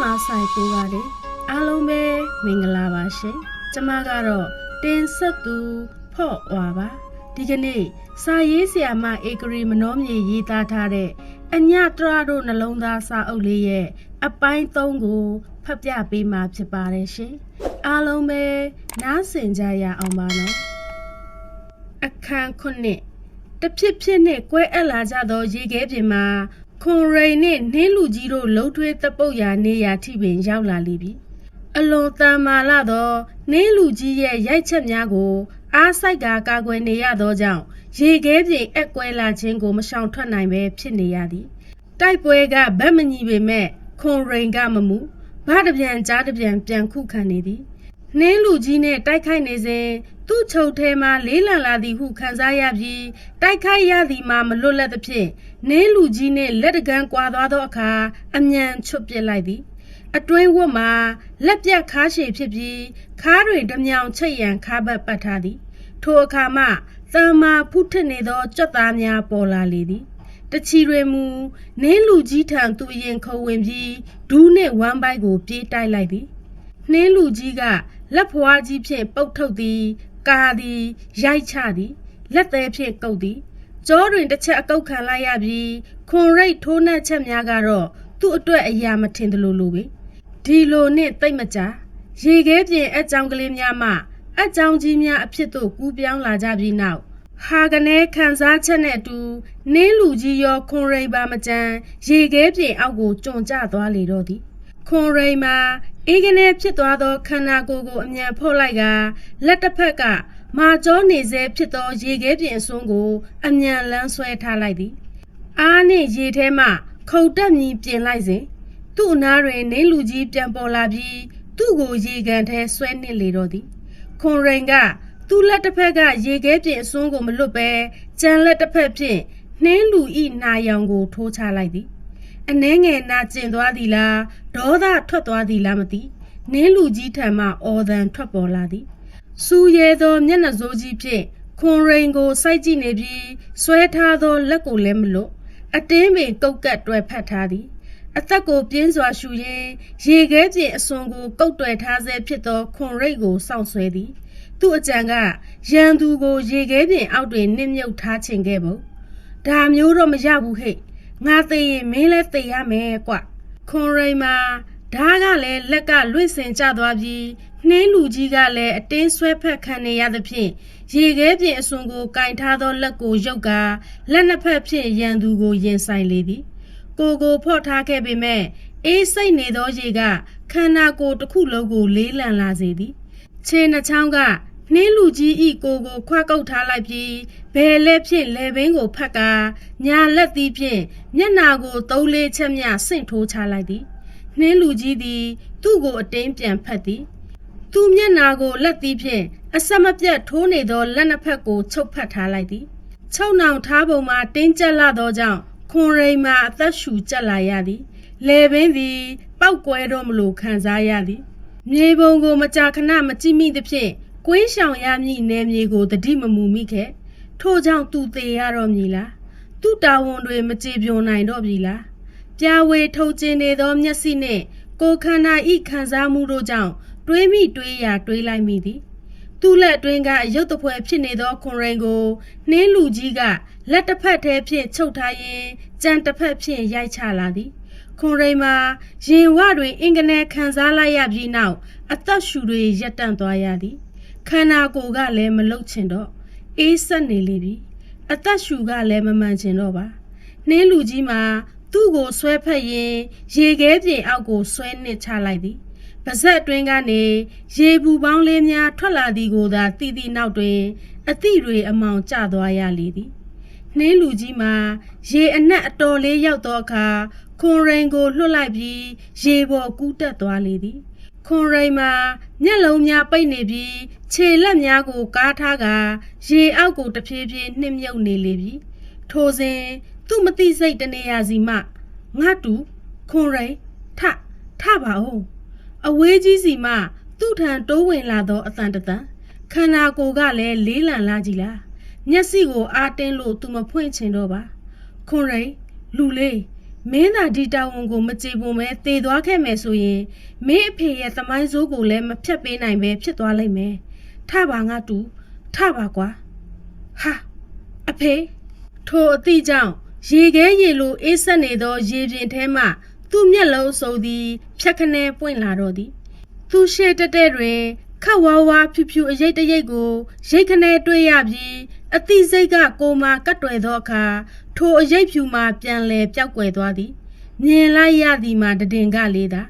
လာဆိုင်ကိုပါတယ်အားလုံးပဲမင်္ဂလာပါရှင်ကျမကတော့တင်ဆက်သူဖော့ဝါပါဒီကနေ့စာရေးဆရာမဧကရီမနောမြေရေးသားထားတဲ့အညတရတို့နှလုံးသားစာအုပ်လေးရဲ့အပိုင်း3ကိုဖတ်ပြပေးမှာဖြစ်ပါတယ်ရှင်အားလုံးပဲနားဆင်ကြရအောင်ပါနော်အခန်း9တဖြစ်ဖြစ်နဲ့ကွဲအပ်လာကြသောရေခဲပြင်မှာခွန်ရိန်နဲ့နှင်းလူကြီးတို့လှုပ်ထွေးတပုတ်ရာနေရာထိပင်ရောက်လာလိပြီအလွန်တန်မာလာသောနှင်းလူကြီးရဲ့ရိုက်ချက်များကိုအားစိုက်ကကာကွယ်နေရသောကြောင့်ရေခဲပြင်အက်ကွဲလာခြင်းကိုမရှောင်ထွက်နိုင်ပဲဖြစ်နေရသည်တိုက်ပွဲကဗတ်မညီပေမဲ့ခွန်ရိန်ကမမူဘာတပြန်ကြားတပြန်ပြန်ခုခံနေသည်နှင်းလူကြီးနဲ့တိုက်ခိုက်နေစဉ်သူ့ချုပ်ထဲမှာလေးလံလာသည်ဟုခံစားရပြီးတိုက်ခိုက်ရသည်မှာမလွတ်လပ်သဖြင့်နှင်းလူကြီးနဲ့လက်တကန်းကွာသွားသောအခါအမြန်ချွတ်ပစ်လိုက်သည်အတွင်းဝတ်မှာလက်ပြတ်ခါရှည်ဖြစ်ပြီးခါတွေဓမြောင်ချိတ်ရန်ခါဘက်ပတ်ထားသည်ထိုအခါမှသံမာဖုထစ်နေသောကြွက်သားများပေါ်လာလေသည်တချီတွေမူနင်းလူကြီးထံသူအရင်ခုံဝင်ပြီးဒူးနှင့်ဝမ်းပိုက်ကိုပြေးတိုက်လိုက်သည်နှင်းလူကြီးကလက်ဖွားကြီးဖြင့်ပုတ်ထုတ်သည်ကာသည်ရိုက်ချသည်လက်သေးဖြင့်ကုတ်သည်ကြောတွင်တစ်ချက်အကုတ်ခံလိုက်ရပြီးခွန်ရိတ်ထိုးနှက်ချက်များကတော့သူ့အတွက်အရာမထင်သလိုလိုပဲဒီလိုနဲ့တိတ်မကြရေခဲပြင်အကြောင်းကလေးများမှအကြောင်းကြီးများအဖြစ်သို့ကူးပြောင်းလာကြပြီးနောက်ဟာကနေခံစားချက်နဲ့အတူနင်းလူကြီးရောခွန်ရိတ်ပါမကြမ်းရေခဲပြင်အောက်ကိုကျွံကျသွားလေတော့သည်ခွန်ရိတ်မှာအေးကနေဖြစ်သွားသောခန္ဓာကိုယ်ကိုအမြန်ဖော့လိုက်ကလက်တစ်ဖက်ကမာကြောနေစေဖြစ်သောရေခဲပြင်အစွန်းကိုအမြန်လန်းဆွဲထားလိုက်သည်အားနှင့်ရေထဲမှခုတ်တက်မြည်ပြင်လိုက်စဉ်သူ့အနားတွင်နင်းလူကြီးပြန်ပေါ်လာပြီးသူ့ကိုရေကန်ထဲဆွဲနှင့်လေတော့သည်ခွန်ရိန်ကသူ့လက်တစ်ဖက်ကရေခဲပြင်အစွန်းကိုမလွတ်ပဲကြံလက်တစ်ဖက်ဖြင့်နှင်းလူဤနာယောင်ကိုထိုးချလိုက်သည်အနှဲငယ်နာကျင်သွားသည်လားဒေါသထွက်သွားသည်လားမသိနင်းလူကြီးထံမှအော်သံထွက်ပေါ်လာသည်စူရဲသောမျက်နှာစိုးကြီးဖြင့်ခွန်ရိန်ကိုစိုက်ကြည့်နေပြီးဆွဲထားသောလက်ကိုလည်းမလွတ်အတင်းပင်ကုတ်ကတ်တွယ်ဖက်ထားသည်အသက်ကိုပြင်းစွာရှူရင်းရေခဲပြင်အစွန်ကိုကုတ်တွယ်ထားဆဲဖြစ်သောခွန်ရိတ်ကိုစောင့်ဆွဲသည်သူ့အကြံကရန်သူကိုရေခဲပြင်အောက်တွင်နစ်မြုပ်ထားခြင်းခဲ့ပုံဒါမျိုးတော့မရဘူးဟဲ့ငါသိရင်မင်းလည်းသိရမယ်ကွခွန်ရိတ်မှာဓားကလည်းလက်ကလွင့်စင်ကျသွားပြီးနှင်းလူကြီးကလည်းအတင်းဆွဲဖက်ခံနေရသဖြင့်ရေခဲပြင်အစွန်ကိုကင်ထားသောလက်ကိုရုပ်ကာလက်နှစ်ဖက်ဖြင့်ရန်သူကိုရင်ဆိုင်လေသည်ကိုဖော့ထားခဲ့ပေမဲ့အေးစိတ်နေသောရေကခန္ဓာကိုယ်တစ်ခုလုံးကိုလေးလံလာစေသည်ခြေနှချောင်းကနှင်းလူကြီးဤကိုခွာကုတ်ထားလိုက်ပြီးဘယ်လက်ဖြင့်လဲဘင်းကိုဖက်ကညာလက်သီးဖြင့်မျက်နာကို3-4ချက်မြဆင့်ထိုးချလိုက်သည်နှင်းလူကြီးသည်သူ့ကိုအတင်းပြန်ဖက်သည်သူ့မျက်နာကိုလက်သီးဖြင့်အဆက်မပြတ်ထိုးနေသောလက်နှစ်ဖက်ကိုချုပ်ဖက်ထားလိုက်သည်ချုပ်နှောင်ထားပုံမှာတင်းကျပ်လာသောကြောင့်ခွန်ရိန်မှာအသက်ရှူကျက်လာရသည်လေပင်သည်ပောက်ကွဲတော့မလို့ခံစားရသည်မြေပုံကိုမကြာခဏမကြည့်မိသဖြင့်ကွင်းရှောင်ရမည့်နယ်မြေကိုတတိမမူမိခဲ့ထို့ကြောင့်သူသေရတော့မည်လားသူ့တာဝန်တွေမကြေပြွန်နိုင်တော့ပြီလားပြာဝေထုတ်ကျင်နေသောမျက်စိနှင့်ကိုယ်ခန္ဓာဤခံစားမှုတို့ကြောင့်တွေးမိတွေးရတွေးလိုက်မိသည်သူ့လက်အတွင်းကအယုတ်တပွဲဖြစ်နေသောခွန်ရိန်ကိုနှင်းလူကြီးကလက်တစ်ဖက်ထဲဖြင့်ချုပ်ထားရင်းကြံတစ်ဖက်ဖြင့်ရိုက်ချလာသည်ခွန်ရိန်မှာရင်ဝတွင်အင်္ဂနဲခံစားလိုက်ရပြီးနောက်အသက်ရှူတွေရပ်တန့်သွားရသည်ခန္ဓာကိုယ်ကလည်းမလုတ်ချင်တော့အေးဆက်နေလေပြီအသက်ရှူကလည်းမမှန်ချင်တော့ပါနှင်းလူကြီးမှာသူ့ကိုဆွဲဖက်ရင်းရေခဲပြင်အောက်ကိုဆွဲနစ်ချလိုက်သည်ပါဇက်အတွင်းကနေရေပူပေါင်းလေးများထွက်လာသည်ကိုသာသိသည့်နောက်တွင်အသည့်တွေအမောင်ကျသွားရလေသည်နှင်းလူကြီးမှာရေအနက်အတော်လေးရောက်သောအခါခွန်ရိန်ကိုလွှတ်လိုက်ပြီးရေပေါ်ကူးတက်သွားလေသည်ခွန်ရိန်မှာမျက်လုံးများပိတ်နေပြီးခြေလက်များကိုကားထားကာရေအောက်ကိုတဖြည်းဖြည်းနှိမ့်မြုပ်နေလေပြီထိုစဉ်သူ့မသိစိတ်တနေရာစီမှငါတူခွန်ရိန်ထပါဦးအဝေးကြီးစီမှသူ့ထံတိုးဝင်လာသောအတန်တန်ခန္ဓာကိုယ်ကလည်းလေးလံလာကြည်လားမျက်စိကိုအားတင်းလို့သူမဖွင့်ချင်တော့ပါခွန်ရိန်လူလေးမ မင်းသာဒီတာဝန်ကိုမကြေပွန်ပဲတည်သွားခဲ့မယ်ဆိုရင်မင်းအဖေရဲ့သမိုင်းဆိုးကိုလည်းမဖြတ်ပေးနိုင်ပဲဖြစ်သွားလိမ့်မယ်ထပါငါတူထပါကွာဟာအဖေထိုအသည့်ကြောင့်ရေခဲရေလိုအေးဆက်နေသောရေပြင်ထဲမှသူ့မျက်လုံးစုံသည်ဖြတ်ခနဲပွင့်လာတော့သည်သူရှေ့တက်တဲ့တွင်ခတ်ဝါးဝါဖြူဖြူအရိပ်တရိပ်ကိုရိတ်ခနဲတွေ့ရပြီးအသည့်စိတ်ကကိုမာကတ်တွယ်သောအခါထိုအရိပ်ဖြူမှပြန်လဲပျောက်ကွယ်သွားသည်မြင်လိုက်ရသည်မှာတည်ငကလေးသာ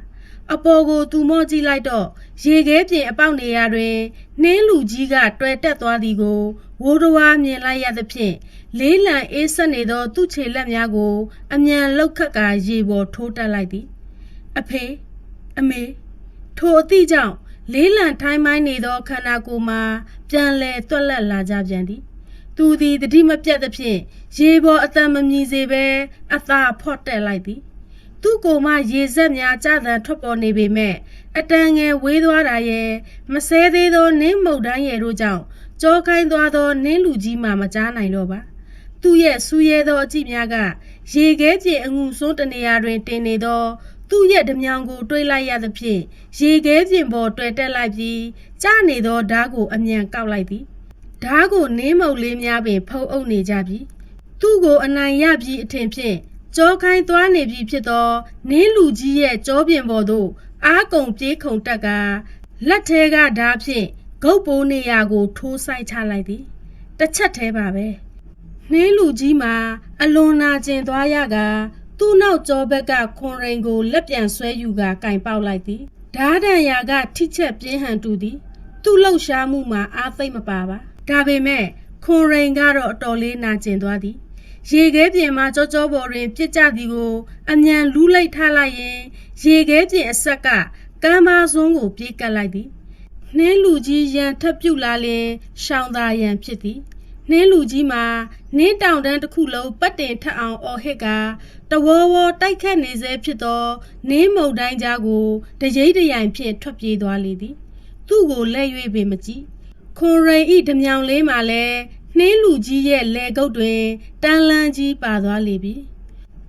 အပေါ်ကိုသူမော့ကြည့်လိုက်တော့ရေခဲပြင်အပေါက်နေရာတွင်နှင်းလူကြီးကတွယ်တက်သွားသည်ကိုဝိုးတော်ဝါမြင်လိုက်ရသဖြင့်လေးလံအေးဆက်နေသောသူ့ခြေလက်များကိုအမြန်လှုပ်ခတ်ကာရေပေါ်ထိုးတက်လိုက်သည်အဖေအမေထိုအသည့်ကြောင့်လေးလံထိုင်းမိုင်းနေသောခန္ဓာကိုယ်မှာပြန်လဲတွက်လက်လာကြပြန်သည်သူသည်တတိမပြတ်သဖြင့်ရေပေါ်အတန်မမြည်စေဘဲအသာဖော့တက်လိုက်သည်သူ့ကိုယ်မှရေစက်များကြသံထွက်ပေါ်နေပေမဲ့အတန်ငယ်ဝေးသွားတာရဲ့မဆဲသေးသောနင်းမုတ်တိုင်းရဲ့တို့ကြောင့်ကြောခိုင်းသွားသောနင်းလူကြီးမှမကြားနိုင်တော့ပါသူ့ရဲ့ဆူရဲသောအကြည့်များကရေခဲပြေအငူဆုံးတနေရာတွင်တင်နေသောသူ့ရဲ့ဓမြောင်ကိုတွေးလိုက်ရသဖြင့်ရေခဲပြင်ပေါ်တွေ့တက်လိုက်ပြီးကျနေသောဓာတ်ကိုအမြန်ကောက်လိုက်သည်ဓာတ်ကိုနင်းမုတ်လေးများပင်ဖုံးအုပ်နေကြပြီသူ့ကိုအနိုင်ရပြီးအထင်ဖြင့်ကြောခိုင်းသွားနေပြီဖြစ်သောနင်းလူကြီးရဲ့ကြောပြင်ပေါ်သို့အားကုန်ပြေးခုန်တက်ကလက်ထဲကဓာတ်ဖြင့်ဂုတ်ပိုးနေရာကိုထိုးဆိုင်ချလိုက်သည်တစ်ချက်သေးပါပဲနှင်းလူကြီးမှာအလွန်နာကျင်သွားရကသူ့နောက်ကြောဘက်ကခွန်ရိန်ကိုလက်ပြန်ဆွဲယူကကင်ပေါက်လိုက်သည်ဓာတ်ဒဏ်ရာကထိချက်ပြင်းဟန်တူသည်သူ့လှုပ်ရှားမှုမှာအားသိမ့်မပါပါဒါပေမဲ့ခွန်ရိန်ကတော့အတော်လေးနာကျင်သွားသည်ရေခဲပြင်မှာကြောကြောပေါ်တွင်ပြစ်ကြသည်ကိုအမြန်လူးလိုက်ထားလိုက်ရင်ရေခဲပြင်အဆက်ကကမ်းပါစွန်းကိုပြေးကပ်လိုက်သည်နှင်းလူကြီးရန်ထပ်ပြုတ်လာလျင်ရှောင်းသာရန်ဖြစ်သည်နှင်းလူကြီးမှာနင်းတောင်တန်းတစ်ခုလုံးပတ်တင်ထက်အောင်အော်ဟစ်ကတဝေါဝေါတိုက်ခတ်နေစေဖြစ်သောနင်းမုတ်တိုင်းကြားကိုတရိပ်တရိုင်ဖြင့်ထွက်ပြေးသွားလေသည်သူ့ကိုလက်၍ပင်မကြည့်ခွန်ရိန်ဤဓမြောင်လေးမှာလည်းနှင်းလူကြီးရဲ့လေကုတ်တွင်တန်းလန်းကြီးပါသွားလေပြီ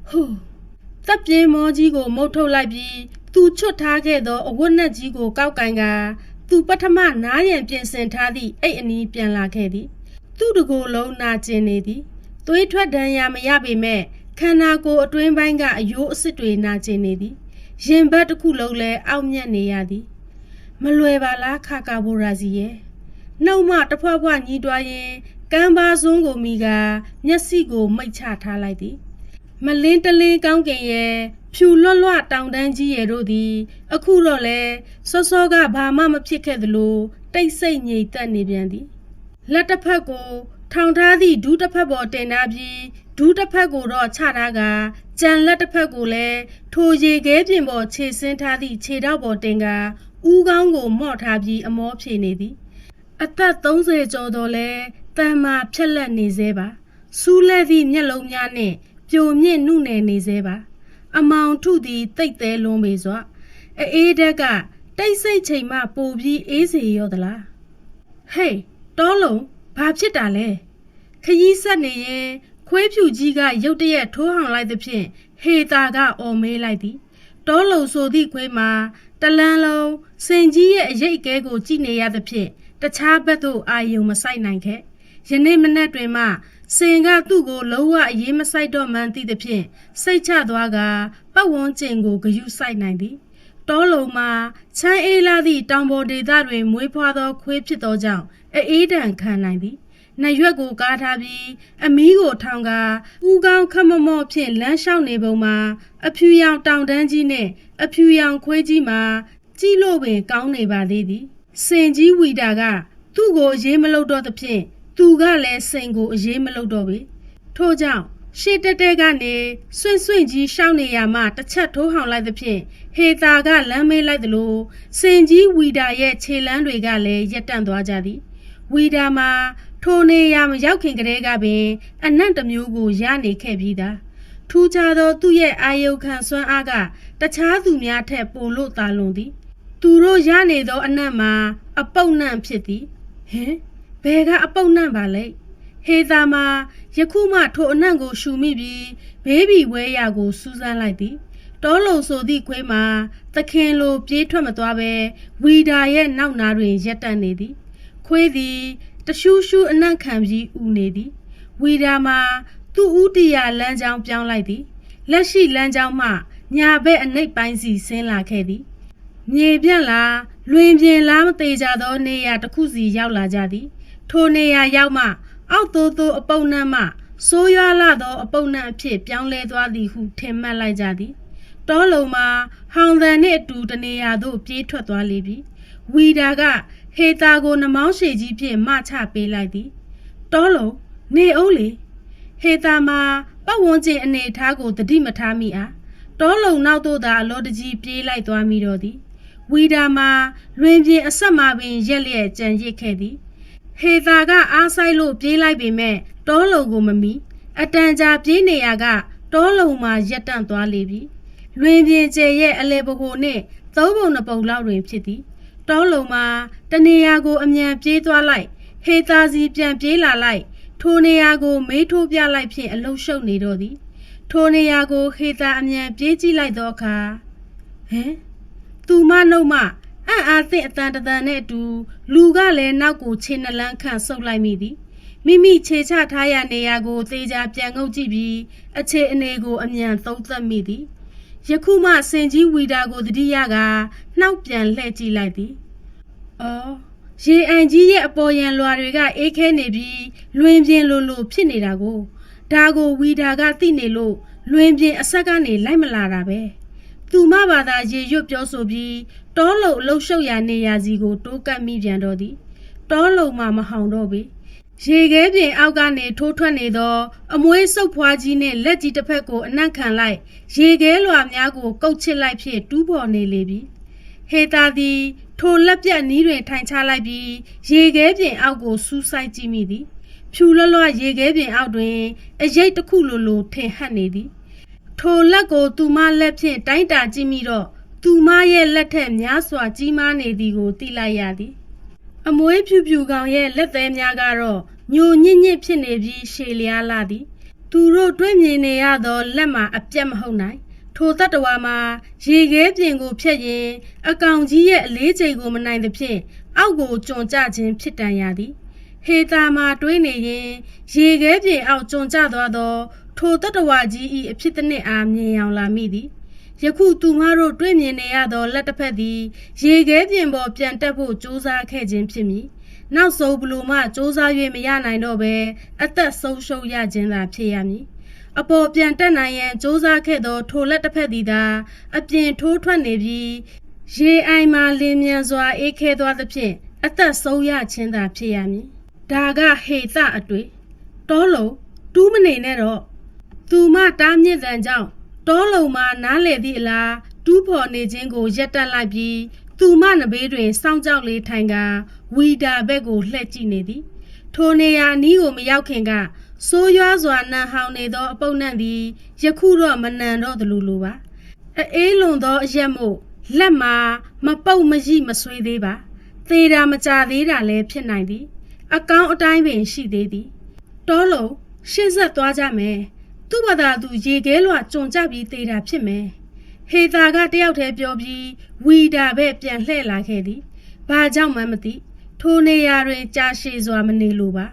ဟူတပ်ပြင်းမောကြီးကိုမုတ်ထုတ်လိုက်ပြီးသူချွတ်ထားခဲ့သောအဝတ်နက်ကြီးကိုကောက်ကင်ကသူပထမနားရန်ပြင်ဆင်ထားသည့်အိတ်အနီးပြန်လာခဲ့သည်သူ့တကိုယ်လုံးနာကျင်နေသည်သွေးထွက်ဒဏ်ရာမရပေမဲ့ခန္ဓာကိုယ်အတွင်းပိုင်းကအယိုးအစစ်တွေနာကျင်နေသည်ရင်ဘတ်တစ်ခုလုံးလည်းအောက်မြတ်နေရသည်မလွယ်ပါလားခါကာဘိုရာစီရဲ့နှုတ်မှတဖွားဖွားညီးတွားရင်ကမ်းပါစွန်းကိုမိကမျက်စိကိုမိတ်ချထားလိုက်သည်မလင်းတလင်းကောင်းကင်ရဲ့ဖြူလွတ်လွတ်တောင်တန်းကြီးရဲ့တို့သည်အခုတော့လဲစောစောကဘာမှမဖြစ်ခဲ့သလိုတိတ်ဆိတ်ငြိမ်သက်နေပြန်သည်လက်တစ်ဖက်ကိုထောင်ထားသည့်ဒူးတစ်ဖက်ပေါ်တင်ထားပြီးဒူးတစ်ဖက်ကိုတော့ချထားကကြံလက်တစ်ဖက်ကိုလည်းထိုရေခဲပြင်ပေါ်ခြေဆင်းထားသည့်ခြေထောက်ပေါ်တင်ကဦးခေါင်းကိုမော့ထားပြီးအမောဖြေနေသည်အသက်30ကျော်တော့လဲတန်မာဖြက်လက်နေသေးပါစူးလဲသည့်မျက်လုံးများနှင့်ပြိုမြင့်နှုတ်နယ်နေသေးပါအမောင်ထုသည်တိတ်သေးလွန်ပေစွာအေးတက်ကတိတ်ဆိတ်ချိန်မှပိုပြီးအေးစေရောသလားဟေးတောလုံးဘာဖြစ်တာလဲခရီးဆက်နေရင်ခွေးဖြူကြီးကရုတ်တရက်ထိုးဟောင်လိုက်သဖြင့်ဟေတာကအော်မေးလိုက်သည်တောလုံးဆိုသည့်ခွေးမှာတလန်းလုံးစင်ကြီးရဲ့အရိတ်အကဲကိုကြည့်နေရသဖြင့်တခြားဘက်သို့အာယုံမဆိုင်နိုင်ခဲ့ယနေ့မနက်တွင်မှစင်ကသူ့ကိုလုံးဝအရေးမဆိုင်တော့မှန်းသိသဖြင့်စိတ်ချသွားကပတ်ဝန်းကျင်ကိုဂယုစိုက်နိုင်သည်တောလုံးမှာချမ်းအေးလာသည့်တောင်ပေါ်ဒေသတွင်မွေးဖွားသောခွေးဖြစ်သောကြောင့်အေးဒဏ်ခံနိုင်သည်နှရွက်ကိုကားထားပြီးအမီးကိုထောင်ကဦးကောင်းခမမော့ဖြင့်လမ်းလျှောက်နေပုံမှာအဖြူရောင်တောင်တန်းကြီးနှင့်အဖြူရောင်ခွေးကြီးမှာကြည့်လို့ပင်ကောင်းနေပါသေးသည်စင်ကြီးဝီတာကသူ့ကိုအရေးမလုပ်တော့သဖြင့်သူကလည်းစိန်ကိုအရေးမလုပ်တော့ပေထို့ကြောင့်ရှေ့တက်တဲ့ကနေဆွင့်ဆွင့်ကြီးရှောင်းနေရမှတစ်ချက်ထိုးဟောင်လိုက်သဖြင့်ဟေတာကလမ်းမေးလိုက်သလိုစင်ကြီးဝီတာရဲ့ခြေလမ်းတွေကလည်းရက်တန့်သွားကြသည်ဝီတာမှာထိုနေရမရောက်ခင်ကတည်းကပင်အနံ့တစ်မျိုးကိုရနေခဲ့ပြီးသားထူးခြားသောသူ့ရဲ့အာယုခံစွမ်းအားကတခြားသူများထက်ပိုလို့သာလွန်သည်သူတို့ရနေသောအနံ့မှာအပုပ်နံ့ဖြစ်သည်ဟင်ဘယ်ကအပုပ်နံ့ပါလဲ ဟေသာမှာယခုမှထိုအနံ့ကိုရှူမိပြီးဘေးဘီဝဲရာကိုစူးစမ်းလိုက်သည်တောလုံဆိုသည့်ခွေးမှာသခင်လိုပြေးထွက်မသွားပဲဝီဒါရဲ့နောက်နာတွင်ရက်တက်နေသည်ခွေးသည်တရှူးရှူးအနံ့ခံပြီးဥနေသည်ဝီဒါမှာသူ့ဦးတရာလမ်းကြောင်းပြောင်းလိုက်သည်လက်ရှိလမ်းကြောင်းမှညာဘက်အနှိပ်ပိုင်းစီဆင်းလာခဲ့သည်မြေပြန့်လာလွင်ပြင်လားမသေးကြသောနေရာတစ်ခုစီရောက်လာကြသည်ထိုနေရာရောက်မှအောက်သို့သို့အပုပ်နှံ့မှစိုးရွားလာသောအပုပ်နှံ့အဖြစ်ပြောင်းလဲသွားသည်ဟုထင်မှတ်လိုက်ကြသည်တောလုံမှာဟောင်သန်နှင့်အတူတနေရာသို့ပြေးထွက်သွားလေပြီဝီဒါကဟေတာကိုနှမောင်းရှည်ကြီးဖြင့်မချပေးလိုက်သည်တောလုံနေအောင်လေဟေတာမှာပတ်ဝန်းကျင်အနေထားကိုတတိမထားမိအားတောလုံနောက်သို့သာအလောတကြီးပြေးလိုက်သွားမိတော့သည်ဝီဒါမှာလွင်ပြင်အဆက်မှာပင်ရက်လျက်ကြံရစ်ခဲ့သည်ဟေတာကအားဆိုင်လို့ပြေးလိုက်ပေမဲ့တောလုံကိုမမီအတန်ကြာပြေးနေရကတောလုံမှာရက်တန့်သွားလေပြီလွင်ပြင်ကျဲရဲ့အလဲပဟိုနှင့်သုံးပုံနှစ်ပုံလောက်တွင်ဖြစ်သည်တောလုံမှာတနေရာကိုအမြန်ပြေးသွားလိုက်ဟေတာစီပြန်ပြေးလာလိုက်ထိုနေရာကိုမေးထိုးပြလိုက်ဖြင့်အလုံးရှုပ်နေတော့သည်ထိုနေရာကိုဟေတာအမြန်ပြေးကြည့်လိုက်သောအခါဟမ်သူမနှုတ်မှအံ့အားသင့်အတန်တန်နဲ့အတူလူကလည်းနောက်ကိုခြေနှလန်းခန့်ဆုပ်လိုက်မိသည်မိမိခြေချထားရနေရာကိုသေချာပြန်ငုပ်ကြည့်ပြီးအခြေအနေကိုအမြန်သုံးသပ်မိသည်ယခုမှစင်ကြီးဝီဒါကိုတတိယကနှောက်ပြန်လှည့်ကြည့်လိုက်သည်အော်ရေအိုင်ကြီးရဲ့အပေါ်ယံလွာတွေကအေးခဲနေပြီးလွင်ပြင်လိုဖြစ်နေတာကိုဒါကိုဝီဒါကသိနေလို့လွင်ပြင်အဆက်ကနေလိုက်မလာတာပဲသူမဘာသာရေရွတ်ပြောဆိုပြီးတောလုံအလုရှုပ်ရာနေရာစီကိုတိုးကပ်မိပြန်တော့သည်တောလုံမှမဟောင်တော့ပေရေခဲပြင်အောက်ကနေထိုးထွက်နေသောအမွှေးစုပ်ဖွားကြီးနှင့်လက်ကြီးတစ်ဖက်ကိုအနံ့ခံလိုက်ရေခဲလွာများကိုကုတ်ချစ်လိုက်ဖြင့်တူးပေါ်နေလေပြီဟေတာသည်ထိုလက်ပြတ်နီးတွင်ထိုင်ချလိုက်ပြီးရေခဲပြင်အောက်ကိုစူးစိုက်ကြည့်မိသည်ဖြူလွတ်လွတ်ရေခဲပြင်အောက်တွင်အရိပ်တစ်ခုလိုထင်ဟပ်နေသည်ထိုလက်ကိုသူမလက်ဖြင့်တိုင်းတာကြည့်မိတော့သူမရဲ့လက်ထက်များစွာကြီးမားနေသည်ကိုသိလိုက်ရသည်အမွှေးဖြူကောင်ရဲ့လက်သေးများကတော့ညိုညစ်ညစ်ဖြစ်နေပြီးရှည်လျားလာသည်သူတို့တွေ့မြင်နေရသောလက်မှာအပြတ်မဟုတ်နိုင်ထိုတတ္တဝါမှာရေခဲပြင်ကိုဖြတ်ရင်အကောင်ကြီးရဲ့အလေးချိန်ကိုမနိုင်သဖြင့်အောက်ကိုကျွံကျခြင်းဖြစ်တန်ရသည်ဟေတာမှာတွေးနေရင်ရေခဲပြင်အောက်ကျွံကျသွားသောထိုတတ္တဝါကြီး၏အဖြစ်တစ်နှစ်အားမြင်အောင်လာမိသည်ယခုသူမတို့တွေ့မြင်နေရသောလက်တစ်ဖက်သည်ရေခဲပြင်ပေါ်ပြန်တက်ဖို့ကြိုးစားခဲ့ခြင်းဖြစ်မည်နောက်ဆုံးဘလို့မှကြိုးစား၍မရနိုင်တော့ဘဲအသက်ဆုံးရှုံးရခြင်းသာဖြစ်ရမည်အပေါ်ပြန်တက်နိုင်ရန်ကြိုးစားခဲ့သောထိုလက်တစ်ဖက်သည်သာအပြင်ထိုးထွက်နေပြီးရေအိုင်မှာလင်းမြန်စွာအေးခဲသွားသဖြင့်အသက်ဆုံးရခြင်းသာဖြစ်ရမည်ဒါကဟေသအတွေ့တောလုံတူးမနေနဲ့တော့သူမတားမြစ်တန်ကြောင့်တောလုံမှာနားလေသည့်အလားတူးဖော်နေခြင်းကိုရက်တက်လိုက်ပြီးသူမနဘေးတွင်စောင့်ကြောက်လေးထိုင်ကဝီဒါဘက်ကိုလှည့်ကြည့်နေသည်ထိုနေရာအနီးကိုမရောက်ခင်ကစိုးရွားစွာနံဟောင်နေသောအပုပ်နှံ့သည်ယခုတော့မနံတော့သလိုပါအေးလွန်သောအရက်မို့လက်မှာမပုတ်မရိမဆွေးသေးပါသေတာမကြသေးတာလည်းဖြစ်နိုင်သည်အကောင်းအတိုင်းပင်ရှိသေးသည်တောလုံရှင်းဆက်သွားကြမယ်သူ့ဘာသာသူရေခဲလွှာကြုံကြပြီးသေတာဖြစ်မယ်ဟေတာကတယောက်တည်းပြောပြီးဝီဒါဘက်ပြန်လှည့်လာခဲ့သည်ဘာကြောင့်မှမသိထိုနေရာတွင်ကြာရှည်စွာမနေလိုပါ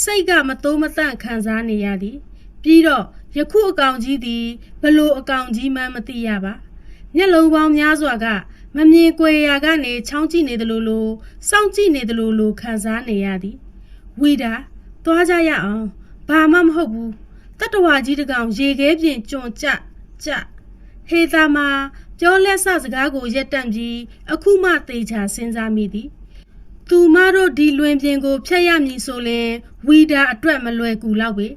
စိတ်ကမတိုးမတန့်ခံစားနေရသည်ပြီးတော့ယခုအကောင်ကြီးသည်ဘလို့အကောင်ကြီးမှမသိရပါမျက်လုံးပေါင်းများစွာကမမြင်ကွယ်ရာကနေချောင်းကြည့်နေသလိုစောင့်ကြည့်နေသလိုခံစားနေရသည်ဝီဒါသွားကြရအောင်ဘာမှမဟုတ်ဘူးတတ္တဝါကြီးတကောင်ရေခဲပြင်ကျွံကျဟေသာမှာပြောလက်ဆစကားကိုရက်တန့်ပြီးအခုမှသေချာစဉ်းစားမိသည်သူမတို့ဒီလွင်ပြင်ကိုဖျက်ရမည်ဆိုရင်ဝီဒါအတွက်မလွယ်ကူတော့ပေ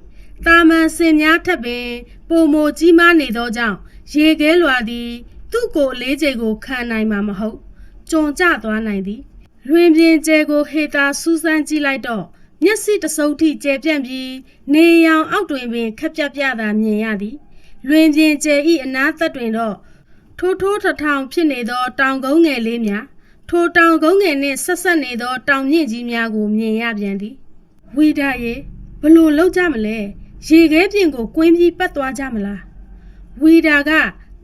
တာမန်စင်များထက်ပင်ပိုမိုကြီးမားနေသောကြောင့်ရေခဲလွာသည်သူ့ကိုအလေးချိန်ကိုခံနိုင်မှာမဟုတ်ကြုံကျသွားနိုင်သည်လွင်ပြင်ကျဲကိုဟေတာစူးစမ်းကြည့်လိုက်တော့မျက်စိတစုံထိကျဲပြန့်ပြီးနေရောင်အောက်တွင်ပင်ခက်ပြသာမြင်ရသည်လွင်ပြင်ကျဲဤအနားသက်တွင်တော့ထိုးထောင်ဖြစ်နေသောတောင်ကုန်းငယ်လေးများထိုတောင်ကုန်းငယ်နှင့်ဆက်နေသောတောင်မြင့်ကြီးများကိုမြင်ရပြန်သည်ဝီဒါရေ ဘလို့လောက်ကြမလဲရေခဲပြင်ကိုကွင်းပြီးပတ်သွားကြမလားဝီဒါက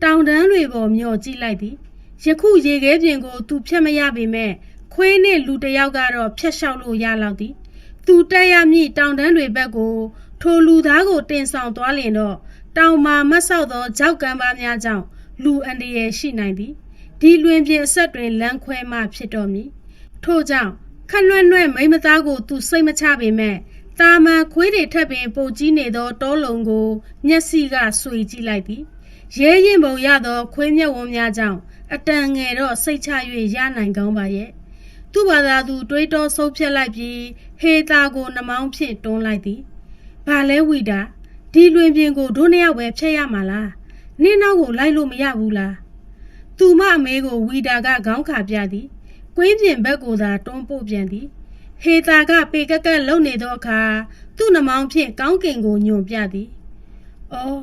တောင်တန်းတွေပေါ်မျောကြည့်လိုက်သည်ယခုရေခဲပြင်ကိုသူဖြတ်မရပေမဲ့ခွေးနဲ့လူတစ်ယောက်ကတော့ဖြတ်လျှောက်လို့ရလောက်သည်သူတက်ရမည့်တောင်တန်းတွေဘက်ကိုထိုလူသားကိုတင်ဆောင်သွားလင်တော့တောင်မာမတ်ဆောက်သောကြောက်ကမ်းပါးများကြောင့်လူအန္တရာယ်ရှိနိုင်သည်ဒီလွင်ပြင်အဆက်တွင်လမ်းခွဲမှဖြစ်တော်မူထို့ကြောင့်ခက်နွဲ့နွဲ့မိမသားကိုသူစိတ်မချပေမဲ့တာမန်ခွေးတွေထက်ပင်ပိုကြီးနေသောတောလုံကိုမျက်စိကဆွေကြည့်လိုက်သည်ရဲရင်ပုံရသောခွေးမြက်ဝန်းများကြောင့်အတန်ငယ်တော့စိတ်ချ၍ရနိုင်ကောင်းပါရဲ့သူ့ဘာသာသူတွေးတောဆုံးဖြတ်လိုက်ပြီးဟေတာကိုနှမောင်းဖြင့်တွန်းလိုက်သည်ဘာလဲဝီတာဒီလွင်ပြင်ကိုဒုနှစ်ယောက်ပဲဖျက်ရမှာလားနင်းနောက်ကိုလိုက်လို့မရဘူးလားသူမအမေကိုဝီတာကခေါင်းခါပြသည်ကွင်းပြင်ဘက်ကိုသာတွန်းပို့ပြန်သည်ဟေတာကပေကက်ကက်လုံနေသောအခါသူ့နှမောင်းဖြင့်ကောင်းကင်ကိုညွန်ပြသည်အော်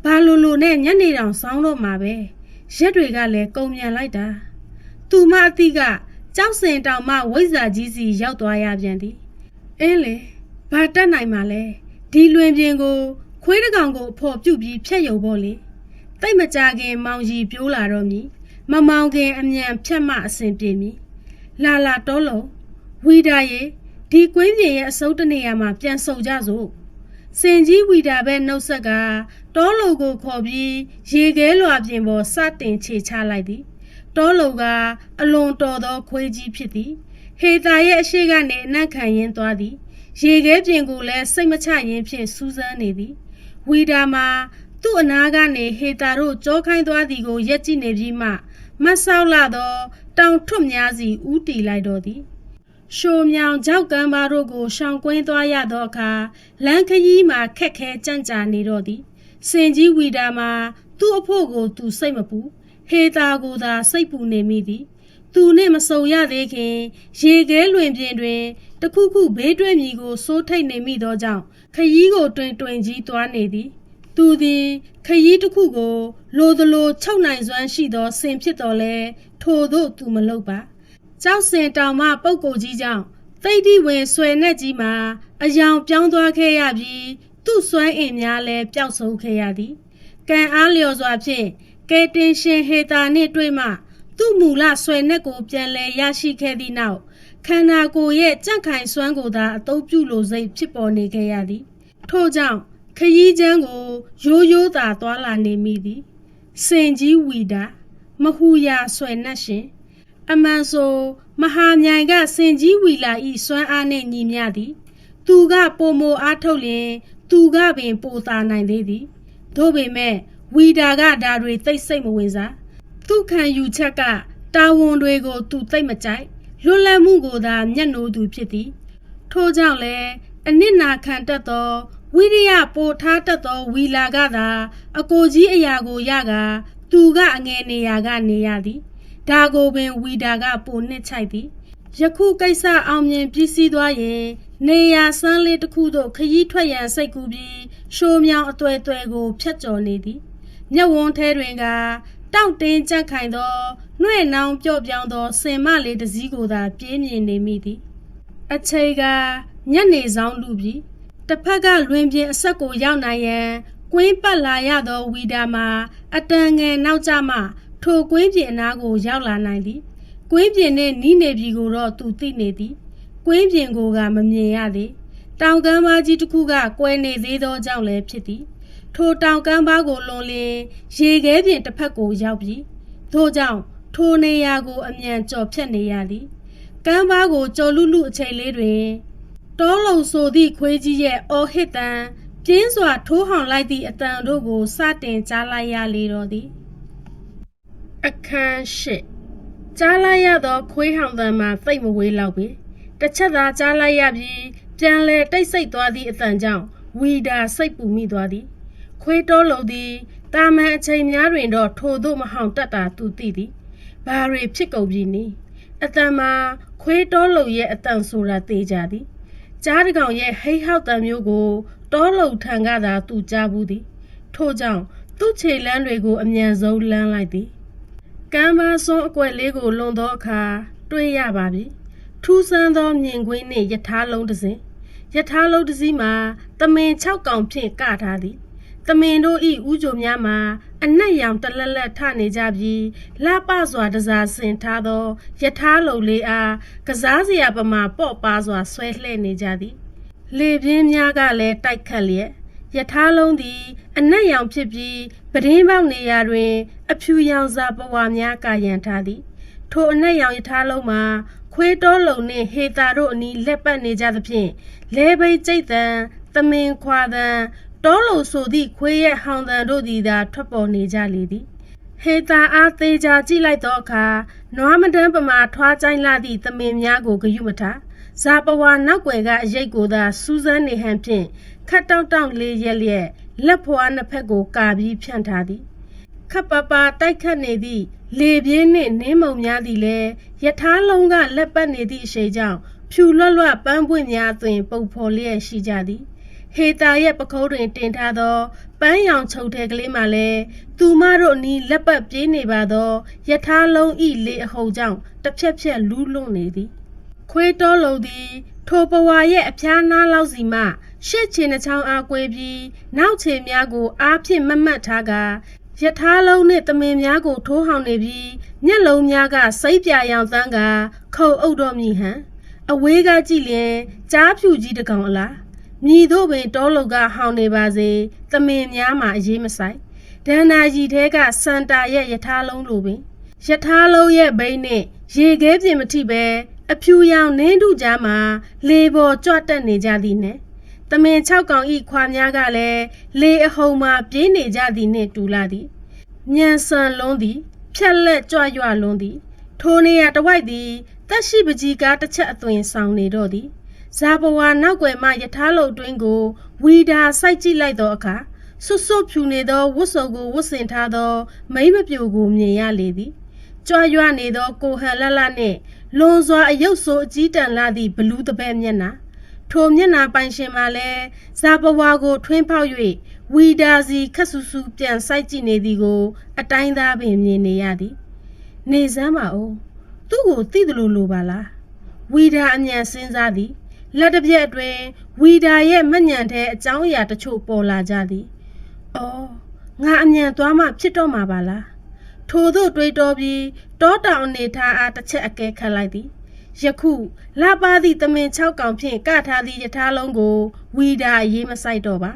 ဘာလိုနဲ့ညနေတောင်ဆောင်းတော့မှာပဲရက်တွေကလည်းကုန်မြန်လိုက်တာသူမအတိကကြောက်စင်တောင်မှဝိဇ္ဇာကြီးစီရောက်သွားရပြန်သည်အင်းလေဘာတက်နိုင်မှာလဲဒီလွင်ပြင်ကိုခွေးတကောင်ကိုအဖော်ပြုတ်ပြီးဖျက်ယုံပေါ့လေတိတ်မကြခင်မောင်ကြီးပြိုးလာတော့မည်မမောင်ခင်အမြန်ဖြတ်မှအစဉ်ပြေမည်လာတောလုံးဝီဒါရေဒီကွင်းပြင်ရဲ့အစုပ်တနေရာမှာပြန်ဆုံကြစို့စင်ကြီးဝီဒါပဲနှုတ်ဆက်ကတောလုံကိုခေါ်ပြီးရေခဲလွာပြင်ပေါ်စတင်ခြေချလိုက်သည်တောလုံကအလွန်တော်သောခွေးကြီးဖြစ်သည်ဟေတာရဲ့အရှိကနေအနက်ခံရင်းသွားသည်ရေခဲပြင်ကိုလည်းစိတ်မချရင်းဖြင့်စူးစမ်းနေသည်ဝီဒါမှာသူ့အနာကနေဟေတာတို့ကြောခိုင်းသွားသည်ကိုရက်ကြည့်နေပြီးမှမဆောက်လာသောတောင်ထွတ်များစီဦးတီလိုက်တော်သည်ရှိုမြောင်ကြောက်ကမ်းပါတို့ကိုရှောင်ကွင်းသွားရသောအခါလမ်းခရီးမှာခက်ခဲကြန့်ကြာနေတော့သည်စင်ကြီးဝီဒါမှာသူ့အဖို့ကိုသူစိတ်မပူဟေတာကိုသာစိတ်ပူနေမိသည်သူနှင့်မဆုံရသေးခင်ရေခဲလွင်ပြင်တွင်တခုခုဘေးတွေ့မည်ကိုစိုးထိတ်နေမိသောကြောင့်ခရီးကိုတွင်ကြီးသွားနေသည်သူသည်ခရီးတစ်ခုကိုလိုသလိုချုပ်နိုင်စွမ်းရှိသောစင်ဖြစ်တော်လဲထို့သို့သူမလုပ်ပါကြောက်စင်တောင်မှပုပ်ကိုကြီးကြောင့်သိတိဝင်ဆွဲနဲ့ကြီးမှာအယောင်ပြောင်းသွားခဲ့ရပြီးသူ့စွမ်းအင်များလည်းပျောက်ဆုံးခဲ့ရသည်ကံအားလျော်စွာဖြင့်ကဲတင်ရှင်ဟေတာနှင့်တွေ့မှသူ့မူလဆွဲနဲ့ကိုပြန်လည်ရရှိခဲ့သည့်နောက်ခန္ဓာကိုယ်ရဲ့ကြန့်ခိုင်စွမ်းကိုသာအသုံးပြုလိုစိတ်ဖြစ်ပေါ်နေခဲ့ရသည်ထို့ကြောင့်ခရီးချမ်းကိုရိုးသာသွားလာနေမိသည်စင်ကြီးဝီတာမဟူရာဆွဲနှက်ရှင်အမှန်ဆိုမဟာမြိုင်ကစင်ကြီးဝီလာဤစွမ်းအားနှင့်ညီမျှသည်သူကပိုမိုအားထုတ်လျင်သူကပင်ပိုသာနိုင်သေးသည်သို့ပေမဲ့ဝီတာကဒါတွေသိစိတ်မဝင်စားသူခံယူချက်ကတာဝန်တွေကိုသူသိမကြိုက်လွတ်လပ်မှုကိုသာမျက်နှိုးသူဖြစ်သည်ထို့ကြောင့်လည်းအနစ်နာခံတတ်သောဝိရိယပိုထားတတ်သောဝီလာကသာအကိုကြီးအရာကိုရကသူကအငယ်နေရာကနေရသည်ဒါကိုပင်ဝီတာကပိုနှစ်ချိုက်သည်ယခုကိစ္စအောင်မြင်ပြီးစီးသွားရင်နေရာဆန်းလေးတစ်ခုသို့ခရီးထွက်ရန်စိတ်ကူးပြီးရှိုးမြောင်အသွဲကိုဖြတ်ကျော်နေသည်မျက်ဝန်းထဲတွင်ကတောင့်တင်းကြက်ခိုင်သောနှွဲ့နှောင်းပြော့ပြောင်းသောစင်မလေးတစ်စီးကိုသာပြေးမြင်နေမိသည်အချိန်ကညနေဆောင်လူပြီးတစ်ဖက်ကလွင်ပြင်အဆက်ကိုရောက်နိုင်ရန်ကွင်းပတ်လာရသောဝီဒါမှာအတန်ငယ်နောက်ကျမှထိုကွင်းပြင်အနားကိုရောက်လာနိုင်သည်ကွင်းပြင်နှင့်နီးနေပြီကိုတော့သူသိနေသည်ကွင်းပြင်ကိုကမမြင်ရသေးတောင်ကမ်းပါးကြီးတစ်ခုကကွဲနေသေးသောကြောင့်လည်းဖြစ်သည်ထိုတောင်ကမ်းပါးကိုလွန်လျင်ရေခဲပြင်တစ်ဖက်ကိုရောက်ပြီးထို့ကြောင့်ထိုနေရာကိုအမြန်ကျော်ဖြတ်နေရသည်ကမ်းပါးကိုကျော်လူအချိန်လေးတွင်တောလုံဆိုသည့်ခွေးကြီးရဲ့အော်ဟစ်တန်ပြင်းစွာထိုးဟောင်လိုက်သည့်အတန်တို့ကိုစတင်ကြားလိုက်ရလေတော့သည်အခန်းရှိကြားလိုက်ရသောခွေးဟောင်တန်မှာသိပ်မဝေးလောက်ပဲတစ်ချက်သာကြားလိုက်ရပြီးပြန်လဲတိတ်ဆိတ်သွားသည့်အတန်ကြောင့်ဝီဒါစိတ်ပူမိသွားသည်ခွေးတောလုံသည်တာမန်အချိန်များတွင်တော့ထိုသို့မဟောင်တတ်တာသူသိသည်ဘာတွေဖြစ်ကုန်ပြီနည်းအတန်မှာခွေးတောလုံရဲ့အတန်ဆိုတာသိကြသည်ကြားတကောင်ရဲ့ဟိတ်ဟောက်တန်မျိုးကိုတောလုံထံကသာသူကြားဘူးသည်ထို့ကြောင့်သူ့ခြေလမ်းတွေကိုအမြန်ဆုံးလမ်းလိုက်သည်ကမ်းပါးစွန်းအကွက်လေးကိုလွန်သောအခါတွေ့ရပါပြီထူးဆန်းသောမြင်ကွင်းနှင့်ယထာလုံးတစ်စင် ယထာလုံးတစ်စီးမှာသမင်6ကောင်ဖြင့်ကထားသည်သမင်တို့ဤဥကြိုများမှာအနက်ရောင်တလက်လက်ထနေကြပြီးလှပစွာတစားဆင်ထားသောယထာလုံးလေးအားကစားစရာပမာပေါ့ပါစွာဆွဲလှဲ့နေကြသည်လေပြင်းများကလည်းတိုက်ခတ်လျက်ယထာလုံးသည်အနက်ရောင်ဖြစ်ပြီးပဒင်းပေါက်နေရာတွင်အဖြူရောင်စာပဝါများကာရန်ထားသည်ထိုအနက်ရောင်ယထာလုံးမှာခွေးတောလုံနှင့်ဟေတာတို့အနီးလက်ပတ်နေကြသဖြင့်လဲဘိတ်ကျိတ်တံသမင်ခွာတံတောလုံဆိုသည့်ခွေးရဲ့ဟောင်တံတို့သည်သာထွက်ပေါ်နေကြလေသည်ဟေတာအားသေးချာကြည့်လိုက်သောအခါနွားမတန်းပမာထွားကြိုင်းလာသည့်သမင်များကိုဂယုမထားဇာပဝါနောက်ွယ်ကအရိတ်ကိုသာစူးစမ်းနေဟန်ဖြင့်ခတ်တောင့်တောင့်လေးရက်လျက်လက်ဖွာနှစ်ဖက်ကိုကာပြီးဖြန့်ထားသည်ခပ်ပါပါတိုက်ခတ်နေသည့်လေပြင်းနှင့်နင်းမုံများသည်လည်းယထာလုံးကလက်ပတ်နေသည့်အရှိန်ကြောင့်ဖြူလွတ်လွတ်ပန်းပွင့်များတွင်ပုံဖော်လျက်ရှိကြသည်ဟေတာရဲ့ပခုံးတွင်တင်ထားသောပန်းရောင်ချုပ်တဲ့ကလေးမှလည်းသူမတို့အနီးလက်ပတ်ပြေးနေပါသောယထာလုံးဤလေအဟုန်ကြောင့်တစ်ဖြက်ဖြက်လူးလွန့်နေသည်ခွေးတောလုံသည်ထိုပဝါရဲ့အဖျားနားလောက်စီမှရှစ်ချင်နှချောင်းအားကွေးပြီးနောက်ချေများကိုအားဖြင့်မမှတ်ထားကယထာလုံးနှင့်သမင်များကိုထိုးဟောင်နေပြီးမျက်လုံးများကစိတ်ပြရောင်သန်းကခုံအုပ်တော်မည်ဟန်အဝေးကကြည့်လျင်ကြားဖြူကြီးတစ်ကောင်အလားမြည်တို့ပင်တောလုံကဟောင်နေပါစေသမင်များမှာအရေးမဆိုင်ဒဏ္ဍာကြီးထဲကစန်တာရဲ့ယထာလုံးလိုပင်ယထာလုံးရဲ့ဘိန်းနှင့်ရေခဲပြင်မထိပဲအဖြူရောင်နင်းထုကြားမှာလေပေါ်ကြွတက်နေကြသည်နဲ့သမင်6ကောင်ဤခွာများကလည်းလေအဟုန်မှာပြေးနေကြသည်နှင့်တူလာသည်ညံဆန်လွန်းသည်ဖြက်လက်ကြွရွလွန်းသည်ထိုနေရာတဝိုက်သည်တက်ရှိပကြီးကားတစ်ချက်အသွင်ဆောင်နေတော့သည်ဇာပဝါနောက်ွယ်မှယထာလုံတွင်းကိုဝီဒါစိုက်ကြည့်လိုက်သောအခါဆွတ်ဆွတ်ဖြူနေသောဝတ်စုံကိုဝတ်ဆင်ထားသောမိမပြိုကိုမြင်ရလေသည်ကြွရွနေသောကိုဟန်လလနှင့်လွန်စွာအယုတ်ဆိုးအကြီးတန်းလာသည့်ဘလူးတပဲ့မျက်နှာထိုမျက်နှာပိုင်ရှင်မှလည်းဇာပဝါကိုထွင်းဖောက်၍ဝီဒါစီခက်ဆူဆူပြန်စိုက်ကြည့်နေသည်ကိုအတိုင်းသားပင်မြင်နေရသည်နေစမ်းပါဦးသူ့ကိုသိတယ်လို့လိုပါလားဝီဒါအမြန်စဉ်းစားသည်လက်တစ်ပြက်အတွင်းဝီဒါရဲ့မညံတဲ့အကြောင်းအရာတချို့ပေါ်လာကြသည်အော်ငါအမြန်သွားမှဖြစ်တော့မှာပါလားထို့သို့တွေးတောပြီးတောတောင်အနေထားအားတစ်ချက်အကဲခတ်လိုက်သည်ယခုလှပသည့်သမင်6ကောင်ဖြင့်ကထားသည့်ယထာလုံးကိုဝီဒါရေးမဆိုင်တော့ပါ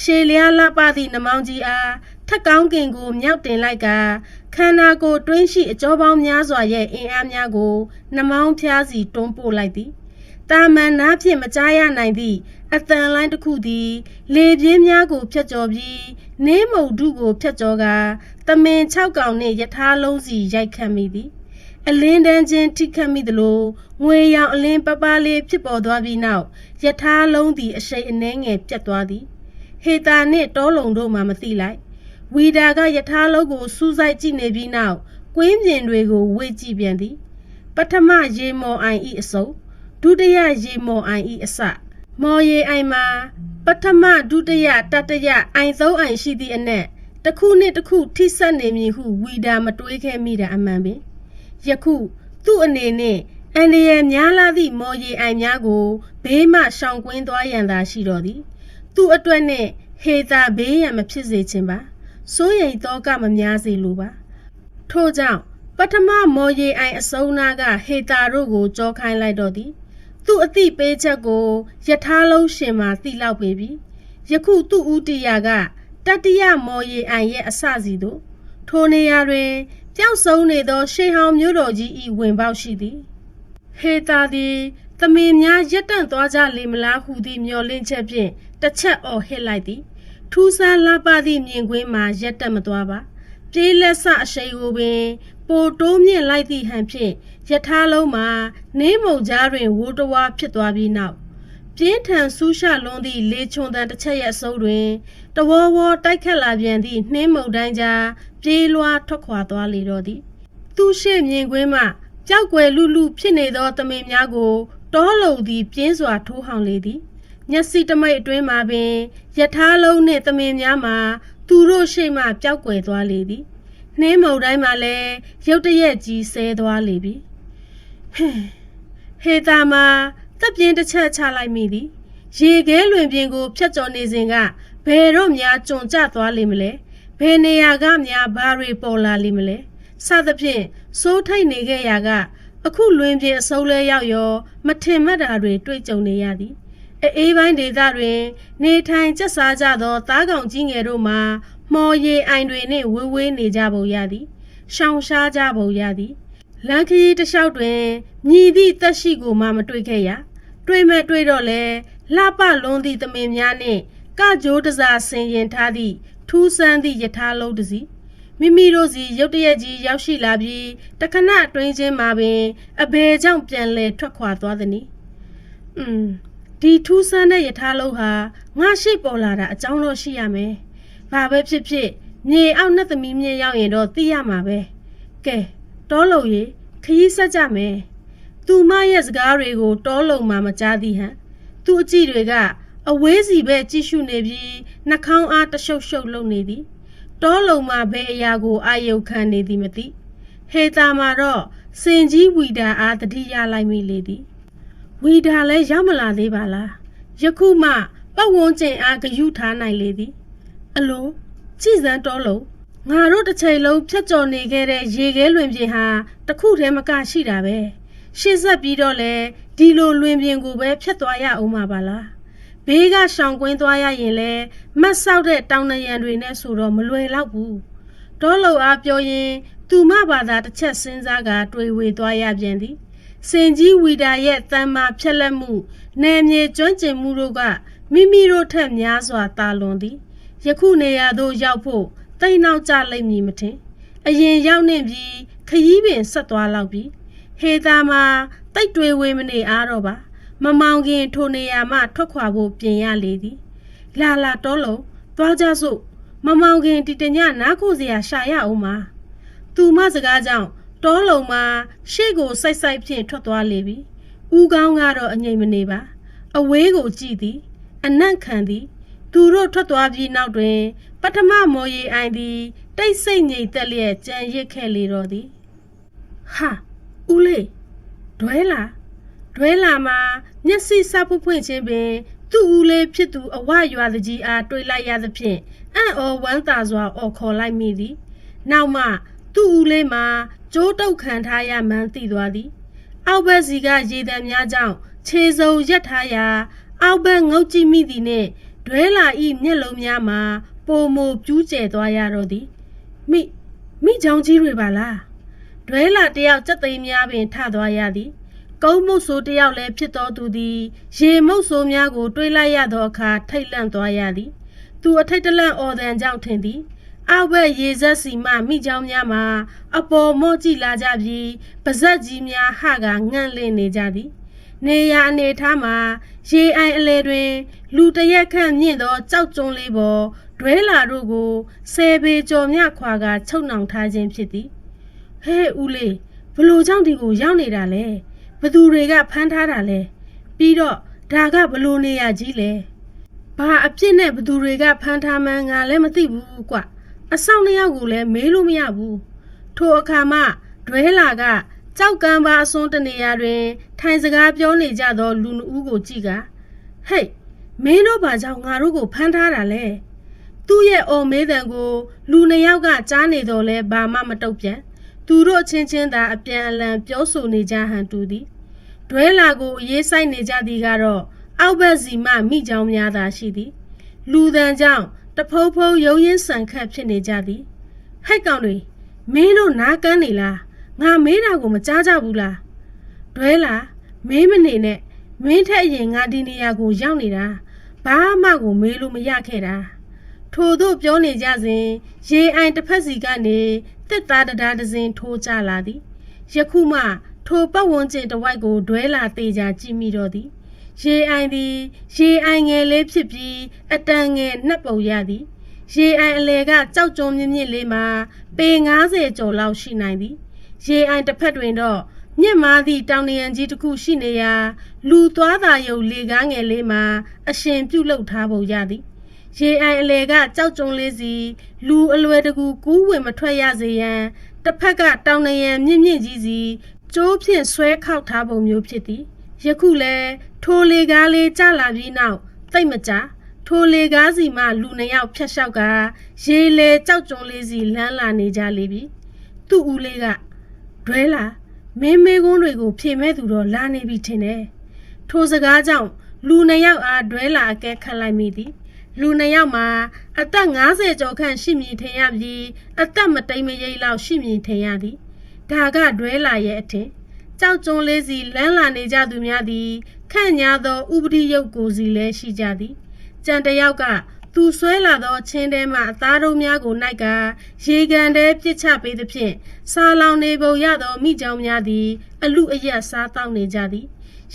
ရှေလျားလှပသည့်နှမောင်းကြီးအားထက်ကောင်းကင်ကိုမြောက်တင်လိုက်ကခန္ဓာကိုယ်တွင်းရှိအကြောပေါင်းများစွာရဲ့အင်အားများကိုနှမောင်းဖျားစီတွန်းပို့လိုက်သည်တာမန်နားဖြင့်မကြားရနိုင်သည့်အတန်လိုင်းတစ်ခုသည်လေပြင်းများကိုဖျက်ကျော်ပြီးနင်းမုတ်ထုကိုဖျက်ကျော်ကသမင်6ကောင်နှင့်ယထာလုံးစီရိုက်ခတ်မိသည်အလင်းတန်းချင်းထိခတ်မိသလိုငွေရောင်အလင်းပပလေးဖြစ်ပေါ်သွားပြီးနောက်ယထာလုံးသည်အရှိန်အနှဲငယ်ပြတ်သွားသည်ဟေတာနှင့်တောလုံတို့မှမသိလိုက်ဝီဒါကယထာလုံးကိုစူးစိုက်ကြည့်နေပြီးနောက်ကွင်းပြင်တွေကိုဝေ့ကြည့်ပြန်သည်ပထမရေမော်အိုင်ဤအစုံဒုတိယရေမော်အိုင်ဤအစမော်ရေအိုင်မှာပထမဒုတိယတတိယအိုင်3အိုင်ရှိသည့်အနက်တစ်ခုနှင့်တစ်ခုထိစပ်နေမည်ဟုဝီဒါမတွေးခဲ့မိတာအမှန်ပင်ယခုသူ့အနေနဲ့ အန်ဒီရဲ့များလာသည့်မော်ရီအိုင်များကိုဘေးမှရှောင်ကွင်းသွားရန်သာရှိတော်သည်သူ့အတွက်နှင့်ဟေတာဘေးရန်မဖြစ်စေခြင်းပါစိုးရိမ်သောကမများစေလိုပါထို့ကြောင့်ပထမမော်ရီအိုင်အစုံနာကဟေတာတို့ကိုကြောခိုင်းလိုက်တော့သည်သူ့အသည့်ပေးချက်ကိုယထာလုံးရှင်မှသိလောက်ပေပြီယခုသူ့ဦးတီယာကတတိယမော်ရီအိုင်ရဲ့အစစီသို့ထိုနေရာတွင်ပျောက်ဆုံးနေသောရှေးဟောင်းမျိုးတော်ကြီး၏ဝင်ပေါက်ရှိသည်ဟေတာသည်သမင်များရက်တန့်သွားကြလေမလားဟုသည့်မျှော်လင့်ချက်ဖြင့်တစ်ချက်အော်ဟစ်လိုက်သည်ထူးဆန်းလှပသည့်မြင်ကွင်းမှာရက်တက်မသွားပါပြေးလက်ဆအရှိန်ကိုပင်ပိုတိုးမြင့်လိုက်သည့်ဟန်ဖြင့်ယထာလုံးမှာနင်းမုံကြားတွင်ဝိုးတဝါဖြစ်သွားပြီးနောက်ပြင်းထန်ဆူးရှလွန်းသည့်လေချွန်တန်တစ်ချက်ရဲ့အစိုးတွင်တဝေါဝေါတိုက်ခတ်လာပြန်သည့်နှင်းမုန်တိုင်းကြားပြေးလွှားထွက်ခွာသွားလေတော့သည်သူရှိမြင်ကွင်းမှကြောက်ွယ်လူလူဖြစ်နေသောသမင်များကိုတောလုံသည်ပြင်းစွာထိုးဟောင်လေသည်မျက်စိတမိတ်အတွင်းမှာပင်ယထာလုံးနှင့်သမင်များမှာသူတို့ရှိမှပျောက်ကွယ်သွားလေသည်နှင်းမုန်တိုင်းမှာလည်းရုတ်တရက်ကြီးဆဲသွားလေပြီဟေတာမှာတပ်ပြင်းတစ်ချက်ချလိုက်မိသည် ရေခဲလွင်ပြင်ကိုဖြတ်ကျော်နေစဉ်ကဘယ်တော့များကြုံကျသွားလိမ့်မလဲဘယ်နေရာကများဘာတွေပေါ်လာလိမ့်မလဲစသဖြင့်စိုးထိတ်နေခဲ့ရာကအခုလွင်ပြင်အစုံလဲရောက်ရောမထင်မှတ်တာတွေတွေ့ကြုံနေရသည်အေးပိုင်းဒေသတွင်နေထိုင်ကျက်စားကြသောသားကောင်ကြီးငယ်တို့မှာမော်ရည်အိုင်တွေနှင့်ဝေးဝေးနေကြပုံရသည်ရှောင်ရှားကြပုံရသည်လမ်းခရီးတစ်လျှောက်တွင်မြည်သည့်တက်ရှိကိုမှမတွေ့ခဲ့ရတွေ့မဲ့တွေ့တော့လဲလှပလွန်သည့်သမင်များနှင့်ကကြိုးတစားဆင်ရင်ထားသည့်ထူးဆန်းသည့်ယထာလုံးတစ်စီးမိမိတို့စီရုတ်တရက်ကြီးရောက်ရှိလာပြီးတခဏအတွင်းချင်းမှာပင်အဘယ်ကြောင့်ပြန်လဲထွက်ခွာသွားသည်။ဒီထူးဆန်းတဲ့ယထာလုံးဟာငါရှိပေါ်လာတာအကြောင်းတော့ရှိရမယ်။ဘာပဲဖြစ်ဖြစ်မြေအောက်နှက်သမီးမြင့်ရောက်ရင်တော့သိရမှာပဲ။ကဲတောလုံရေခရီးဆက်ကြမယ်။သူမရဲ့စကားတွေကိုတောလုံမှာမကြားသည်ဟန်။သူ့အကြည့်တွေကအဝေးစီပဲကြည့်ရှုနေပြီးနှာခေါင်းအားတရှုပ်ရှုပ်လုပ်နေသည်တောလုံမှာဘယ်အရာကိုအာယုခံနေသည်မသိဟေတာမှာတော့စင်ကြီးဝီဒါအားတတိယလိုက်မိလေသည်ဝီဒါလည်းရောက်မလာသေးပါလားယခုမှပတ်ဝန်းကျင်အားဂယုထားနိုင်လေသည်အလိုကြည်စမ်းတောလုံငါတို့တစ်ချိန်လုံးဖြတ်ကျော်နေခဲ့တဲ့ရေခဲလွင်ပြင်ဟာတခုတည်းမကရှိတာပဲရှေ့ဆက်ပြီးတော့လဲဒီလိုလွင်ပြင်ကိုပဲဖြတ်သွားရအောင်ပါလားဘေးကရှောင်ကွင်းသွားရရင်လဲမတ်ဆောက်တဲ့တောင်နရံတွေနဲ့ဆိုတော့မလွယ်တော့ဘူးတောလုံအားပြောရင်သူမဘာသာတစ်ချက်စဉ်းစားကတွေးဝေသွားရပြန်သည်စင်ကြီးဝီဒါရဲ့တမ်းမာဖြက်လက်မှုနယ်မြေကျွမ်းကျင်မှုတို့ကမိမိတို့ထက်များစွာတာလွန်သည်ယခုနေရာသို့ရောက်ဖို့တိတ်နောက်ကျလိမ့်မည်မထင်အရင်ရောက်နေပြီးခရီးပင်ဆက်သွားလောက်ပြီဟေတာမှာတိတ်တွေးဝေမနေအားတော့ပါမမောင်ခင်ထိုနေရာမှထွက်ခွာဖို့ပြင်ရလေသည်လာတောလုံသွားကြစို့မမောင်ခင်ဒီတညနားခိုစရာရှာရအောင်ပါသူမစကားကြောင့်တောလုံမှာရှေ့ကိုစိုက်ဖြင့်ထွက်သွားလေပြီဦးကောင်းကတော့အငြိမ်မနေပါအဝေးကိုကြည့်သည်အနံ့ခံသည်သူတို့ထွက်သွားပြီးနောက်တွင်ပထမမော်ရီအိုင်သည်တိတ်ဆိတ်ငြိမ်သက်လျက်ကြံရစ်ခဲ့လေတော့သည်ဟာဦးလေးဒွဲလာမှာမျက်စိစပ်ဖွင့်ခြင်းပင်သူ့ဦးလေးဖြစ်သူအဝရွာတကြီးအားတွေးလိုက်ရသဖြင့်အံ့ဩဝမ်းသာစွာအော်ခေါ်လိုက်မိသည်နောက်မှသူ့ဦးလေးမှာကြိုးတုပ်ခံထားရမှန်းသိသွားသည်အောက်ဘက်စီကရေတံများကြောင့်ခြေစုံရက်ထားရာအောက်ဘက်ငုတ်ကြည့်မိသည်နှင့်ဒွဲလာဤမျက်လုံးများမှာပိုမိုပြူးကျဲသွားရတော့သည်မိချောင်းကြီးတွေပါလားဒွဲလာတယောက်စက်သိမ်းများပင်ထသွားရသည်ကုန်းမုတ်ဆိုးတယောက်လည်းဖြစ်တော်သူသည်ရေမုတ်ဆိုးများကိုတွေးလိုက်ရသောအခါထိတ်လန့်သွားရသည်သူအထိတ်တလန့်အော်သံကြောင့်ထင်သည်အောက်ဘက်ရေစက်စီမှမိချောင်းများမှာအပေါ်မော့ကြည့်လာကြပြီးပါဇက်ကြီးများဟကငန့်လင့်နေကြသည်နေရအနေထားမှာရေအိုင်အလဲတွင်လူတရက်ခန့်မြင့်သောကြောက်ကျုံလေးပေါ်ဒွဲလာတို့ကို10ပေကျော်မြခွာကချုပ်နှောင်ထားခြင်းဖြစ်သည်ဟဲ့ဦးလေးဘလို့ကြောင့်ဒီကိုရောက်နေတာလဲဘသူတွေကဖမ်းထားတာလဲပြီးတော့ဒါကဘလို့နေရကြီးလဲဘာအပြစ်နဲ့ဘသူတွေကဖမ်းထားမှန်းငါလည်းမသိဘူးကွအဆောင်နှစ်ယောက်ကိုလည်းမေးလို့မရဘူးထိုအခါမှဒွဲလာကကြောက်ကမ်းပါအစွန်းတနေရာတွင်ထိုင်စကားပြောနေကြသောလူနှစ်ဦးကိုကြည့်ကဟေ့မင်းတို့ဘာကြောင့်ငါတို့ကိုဖမ်းထားတာလဲသူ့ရဲ့အော်မေးတံကိုလူနှစ်ယောက်ကကြားနေတော့လဲဘာမှမတုတ်ပြန်သူတို့ချင်းချင်းသာအပြန်အလှန်ပြောဆိုနေကြဟန်တူသည်ဒွဲလာကိုအရေးဆိုင်နေကြသည်ကတော့အောက်ဘက်စီမှမိချောင်းများသာရှိသည်လူတန်ကြောင့်တဖုံဖုံရုံရင်းဆန်ခတ်ဖြစ်နေကြသည်ဟိုက်ကောင်တွေမင်းတို့နားကန်းနေလားငါမေးတာကိုမကြားကြဘူးလားဒွဲလာမင်းမနေနဲ့မင်းထက်အရင်ငါဒီနေရာကိုရောက်နေတာဘာမှကိုမေးလို့မရခဲ့တာထို့သို့ပြောနေကြစဉ်ရေအိုင်တစ်ဖက်စီကနေတစ်သားတရားတစ်စင်းထိုးကြလာသည်ယခုမှထိုပတ်ဝန်းကျင်တစ်ဝိုက်ကိုဒွဲလာသေးကြကြည့်မိတော့သည်ရေအိုင်သည်ရေအိုင်ငယ်လေးဖြစ်ပြီးအတန်ငယ်နှက်ပုံရသည်ရေအိုင်အလဲကကြောက်ကြုံမြင့်မြင့်လေးမှာပေ90ကျော်လောက်ရှိနိုင်သည်ရေအိုင်တစ်ဖက်တွင်တော့မြင့်မားသည့်တောင်နရံကြီးတစ်ခုရှိနေရာလူသွားသာယုံလေကားငယ်လေးမှာအရှင်ပြုတ်လုထားပုံရသည်ရေအိုင်အလဲကကြောက်ကြုံလေးစီလူအလွယ်တကူကူးဝင်မထွက်ရစေရန်တစ်ဖက်ကတောင်နရံမြင့်မြင့်ကြီးစီကျိုးဖြင့်ဆွဲခောက်ထားပုံမျိုးဖြစ်သည် ယခုလဲထိုလေကားလေးကျလာပြီးနောက်သိပ်မကြထိုလေကားစီမှလူနှစ်ယောက်ဖြတ်လျှောက်ကရေလေကြောက်ကြုံလေးစီလမ်းလာနေကြလေပြီသူ့ဦးလေးကဒွဲလာမင်းမေကုန်းတွေကိုဖြေမဲ့သူတော့လာနေပြီထင်တယ်ထိုစကားကြောင့်လူနှစ်ယောက်အားဒွဲလာအကဲခတ်လိုက်မိသည်လူနှစ်ယောက်မှာအသက်50ကျော်ခန့်ရှိမည်ထင်ရပြီးအသက်မတိမ်မရိပ်လောက်ရှိမည်ထင်ရသည်ဒါကဒွဲလာရဲ့အထင်ကြောက်ကြုံလေးစီလမ်းလာနေကြသူများသည်ခန့်ညာသောဥပဒိယုတ်ကိုစီလည်းရှိကြသည်ကြံတယောက်ကသူဆွဲလာသောချင်းထဲမှအသားတုံးများကိုနှိုက်ကရေကန်ထဲပြစ်ချပေးသဖြင့်စာလောင်နေပုံရသောမိကြောင်များသည်အလူအယက်စားတောက်နေကြသည်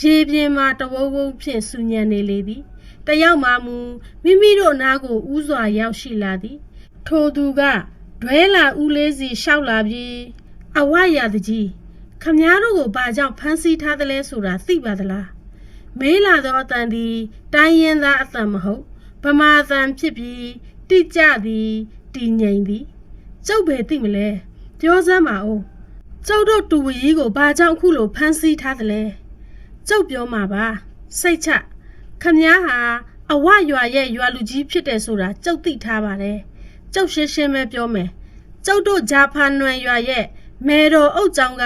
ရေပြင်မှာတဝုံဝုံဖြင့်ဆူညံနေလေသည်တယောက်မှမူမိမိတို့နားကိုဥစွာရောက်ရှိလာသည်ထိုသူကဒွဲလာဦးလေးစီလျှောက်လာပြီးအဝရတကြီးခမည်းတော်ကိုဘာကြောင့်ဖမ်းဆီးထားသလဲဆိုတာသိပါသလားမေးလာသောအတန်သည်တိုင်းရင်းသားအတန်မဟုတ်ဗမာအတန်ဖြစ်ပြီးတိကျသည်တည်ငြိမ်သည်ကျုပ်ပဲသိမလဲပြောစမ်းပါဦးကျုပ်တို့တူဝကြီးကိုဘာကြောင့်အခုလိုဖမ်းဆီးထားသလဲကျုပ်ပြောမှာပါစိတ်ချခမည်းဟာအဝရွာရဲ့ရွာလူကြီးဖြစ်တယ်ဆိုတာကျုပ်သိထားပါတယ်ကျုပ်ရှင်းရှင်းပဲပြောမယ်ကျုပ်တို့ဂျာဖန်နွယ်ရွာရဲ့မေတော်အုပ်ကျောင်းက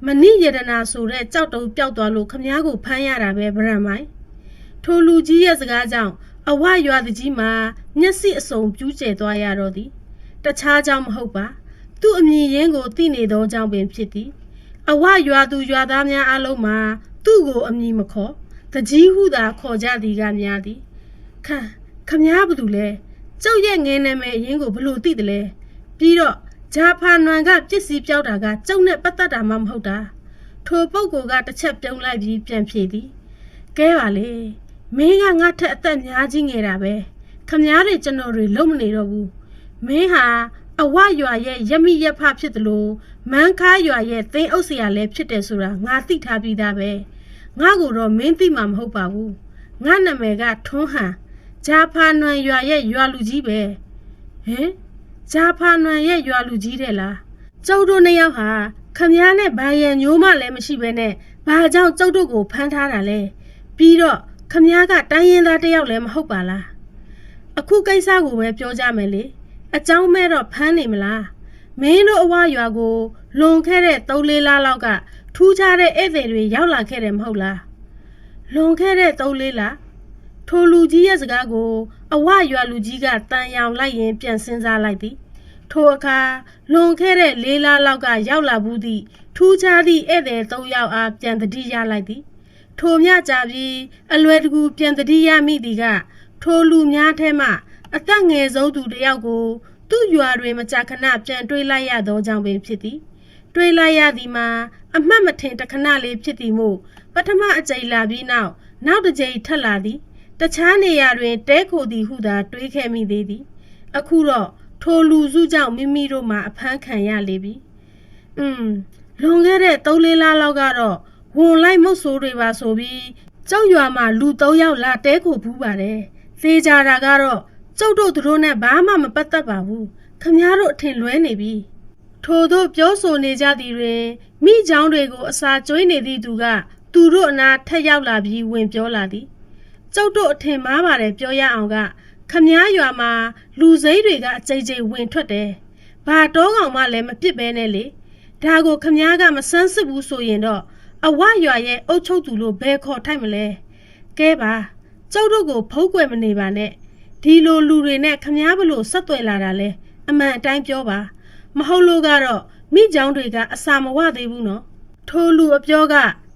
မဏိယတနာဆိုတဲ့ကြောက်တုံးပျောက်သွားလို့ခမည်းကိုဖမ်းရတာပဲဗရန်မိုင်းထိုလူကြီးရဲ့စကားကြောင့်အဝရွာသူကြီးမှာမျက်စိအစုံပြူးကျဲသွားရတော့သည်တခြားကြောင့်မဟုတ်ပါသူ့အမြင်ရင်းကိုသိနေသောကြောင့်ပင်ဖြစ်သည်အဝရွာသူရွာသားများအလုံးမှာသူ့ကိုအမည်မခေါ်တကြီးဟုသာခေါ်ကြသည်ကများသည်ခမည်းဘာတူလဲကျုပ်ရဲ့ငယ်နာမည်အရင်ကိုဘလို့သိတယ်လဲပြီးတော့ဂျာဖာနွန်ကပစ္စည်းပြောက်တာကကျုပ်နဲ့ပတ်သက်တာမှမဟုတ်တာထိုပုဂ္ဂိုလ်ကတစ်ချက်ပြုံးလိုက်ပြီးပြန်ဖြေသည်ကဲပါလေမင်းကငါ့ထက်အသက်များကြီးငယ်တာပဲခမည်းတွေကျွန်တော်တွေလုံးမနေတော့ဘူးမင်းဟာအဝရွာရဲ့ရမိရဖဖြစ်တယ်လို့မန်းခါရွာရဲ့သင်းအုပ်ဆရာလည်းဖြစ်တယ်ဆိုတာငါသိထားပြီးသားပဲငါကိုတော့မင်းသိမှာမဟုတ်ပါဘူးငါနာမည်ကထွန်းဟန်ဂျာဖာနွန်ရွာရဲ့ရွာလူကြီးပဲဟင်ဂျာဖာနွန်ရဲ့ရွာလူကြီးတဲ့လားကျုပ်တို့နှစ်ယောက်ဟာခမည်းနဲ့ဘာရန်ညိုးမှလည်းမရှိဘဲနဲ့ဘာကြောင့်ကျုပ်တို့ကိုဖမ်းထားတာလဲပြီးတော့ခမည်းကတိုင်းရင်းသားတယောက်လည်းမဟုတ်ပါလားအခုကိစ္စကိုပဲပြောကြမယ်လေအเจ้าမဲတော့ဖမ်းနေမလားမင်းတို့အဝရွာကိုလွန်ခဲ့တဲ့3-4လလောက်ကထူးခြားတဲ့ဧည့်သည်တွေရောက်လာခဲ့တယ်မဟုတ်လားလွန်ခဲ့တဲ့3-4လထိုလူကြီးရဲ့စကားကိုအဝရွာလူကြီးကတန်ရောင်လိုက်ရင်ပြန်စဉ်းစားလိုက်သည်ထိုအခါလွန်ခဲ့တဲ့4လလောက်ကရောက်လာဘူးသည့်ထူးခြားသည့်ဧည့်သည်3ယောက်အားပြန်တတိရလိုက်သည်ထိုမြကြပြီးအလွယ်တကူပြန်တတိရမိသည်ကထိုလူများထဲမှအသက်ငယ်ဆုံးသူတယောက်ကိုသူ့ရွာတွင်မကြာခဏပြန်တွေ့လိုက်ရသောကြောင့်ပင်ဖြစ်သည်တွေ့လိုက်ရသည်မှာအမှတ်မထင်တခဏလေးဖြစ်သည်မို့ပထမအကြိမ်လာပြီးနောက်တစ်ကြိမ်ထပ်လာသည်တခြားနေရာတွင်တဲခိုသည်ဟုသာတွေးခဲ့မိသေးသည်အခုတော့ထိုလူစုကြောင့်မိမိတို့မှာအဖမ်းခံရလေပြီလွန်ခဲ့တဲ့3-4လလောက်ကတော့ဝန်လိုက်မုတ်ဆိုးတွေပါဆိုပြီးကျောက်ရွာမှာလူ3ယောက်လာတဲခိုဘူးပါတယ်သေချာတာကတော့ကျုပ်တို့တို့နဲ့ဘာမှမပတ်သက်ပါဘူးခမည်းတို့အထင်လွဲနေပြီထို့သောပြောဆိုနေကြသည်တွင်မိချောင်းတွေကိုအစာကျွေးနေသည့်သူကသူတို့အနားထက်ရောက်လာပြီးဝင်ပြောလာသည်ကျုပ်တို့အထင်မှားပါတယ်ပြောရအောင်ကခမည်းရွာမှာလူစိမ်းတွေကအကြိမ်ကြိမ်ဝင်ထွက်တယ်ဘာတောကောင်မှလည်းမပစ်ပဲနဲ့လေဒါကိုခမည်းကမဆန်းစစ်ဘူးဆိုရင်တော့အဝရွာရဲ့အုပ်ချုပ်သူလို့ဘယ်ခေါ်ထိုက်မလဲကဲပါကျုပ်တို့ကိုဖုံးကွယ်မနေပါနဲ့ဒီလိုလူတွေနဲ့ခမည်းဘလို့ဆက်သွယ်လာတာလဲအမှန်အတိုင်းပြောပါမဟုတ်လို့ကတော့မိချောင်းတွေကအစာမဝသေးဘူးနော်ထိုလူအပြောက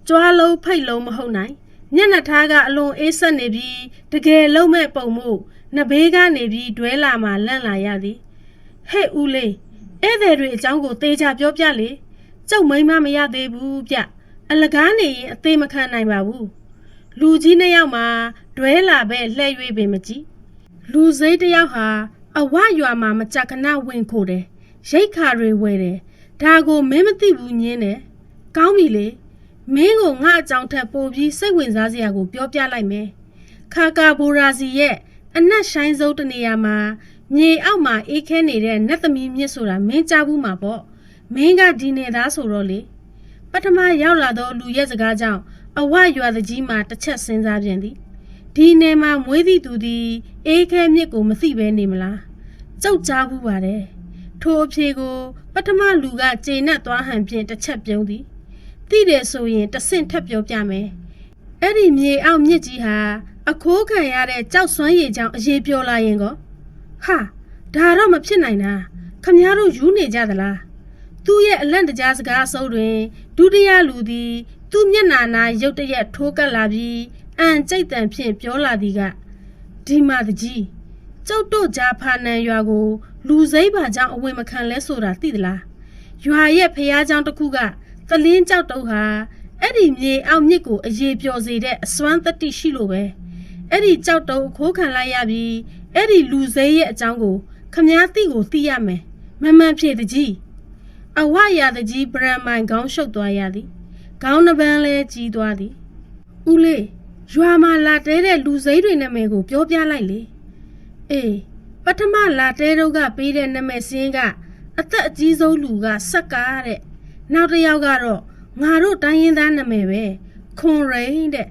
ကြွားလုံးဖိတ်လုံးမဟုတ်နိုင်မျက်နှာထားကအလွန်အေးဆက်နေပြီးတကယ်လုံးမဲ့ပုံမှုနဘေးကနေပြီးဒွဲလာမှလန့်လာရသည်ဟဲ့ဦးလေးဧည့်သည်တွေအကြောင်းကိုသေချာပြောပြလေကျုပ်မိမမရသေးဘူးဗျအလကားနေရင်အသေးမခံနိုင်ပါဘူးလူကြီး2ယောက်မှာဒွဲလာပဲလှဲ့၍ပင်မကြည့်လူစိမ်း1ယောက်ဟာအဝရွာမှာမကြခဏဝင်ခိုတယ်ရိတ်ခါတွေဝယ်တယ်ဒါကိုမင်းမသိဘူးညင်းတယ်ကောင်းပြီလေမင်းကိုငါအကြောင်းထက်ပိုပြီးစိတ်ဝင်စားစရာကိုပြောပြလိုက်မယ်ခါကာဘိုရာစီရဲ့အနက်ဆိုင်စုံတနေရာမှာမြေအောက်မှာအေးခဲနေတဲ့နတ်သမီးမြစ်ဆိုတာမင်းကြားဘူးမှာပေါ့မင်းကဒီနေသားဆိုတော့လေပထမရောက်လာသောလူရဲ့စကားကြောင့် အဝရွာတကြီးမှာတစ်ချက်စဉ်းစားပြန်သည်ဒီနယ်မှာမွေးသည့်သူသည်အေးခဲမြစ်ကိုမသိပဲနေမလားကြောက်ကြားဘူးပါတယ်ထိုအဖြေကိုပထမလူကကျေနပ်သွားဟန်ဖြင့်တစ်ချက်ပြုံးသည်သိတယ်ဆိုရင်တဆင့်ထပ်ပြောပြမယ်အဲ့ဒီမြေအောက်မြစ်ကြီးဟာအခိုးခံရတဲ့ကြောက်စွမ်းရည်ကြောင့်အေးပြောလာရင်ကောဟာဒါတော့မဖြစ်နိုင်တာခမည်းတော်ယူနေကြသလားသူ့ရဲ့အလန့်တကြားစကားအစုပ်တွင်ဒုတိယလူသည်သူ့မျက်နှာနာရုတ်တရက်ထိုးကပ်လာပြီးအန်ကြိတ်တန်ဖြင့်ပြောလာသည်ကဒီမှာတကြီးကျုပ်တို့ကြားဖာနန်ရွာကိုလူစိမ့်ပါကြောင့်အဝင်မခံလဲဆိုတာသိသလားရွာရဲ့ဖျားเจ้าတစ်ခုကသလင်းကြောက်တုံးဟာအဲ့ဒီမြေအောက်မြစ်ကိုအေးပျော်စေတဲ့အစွမ်းတတိရှိလို့ပဲအဲ့ဒီကြောက်တုံးအခိုးခံလိုက်ရပြီးအဲ့ဒီလူစိမ့်ရဲ့အကြောင်းကိုခမားသိကိုသိရမယ်မှန်ဖြေတကြီးအဝရတကြီးဗရန်မိုင်ခေါင်းရှုပ်သွားရသည်ခေါင်းနှပန်းလဲကြီးသွားသည်ဦးလေးရွာမှာလာတဲတဲ့လူစိမ့်တွေနာမည်ကိုပြောပြလိုက်လေအေးပထမလာတဲတို့ကပေးတဲ့နာမည်စင်းကအသက်အကြီးဆုံးလူကစက်ကားတဲ့နောက်တစ်ယောက်ကတော့ငါတို့တိုင်းရင်းသားနာမည်ပဲခွန်ရိန်တဲ့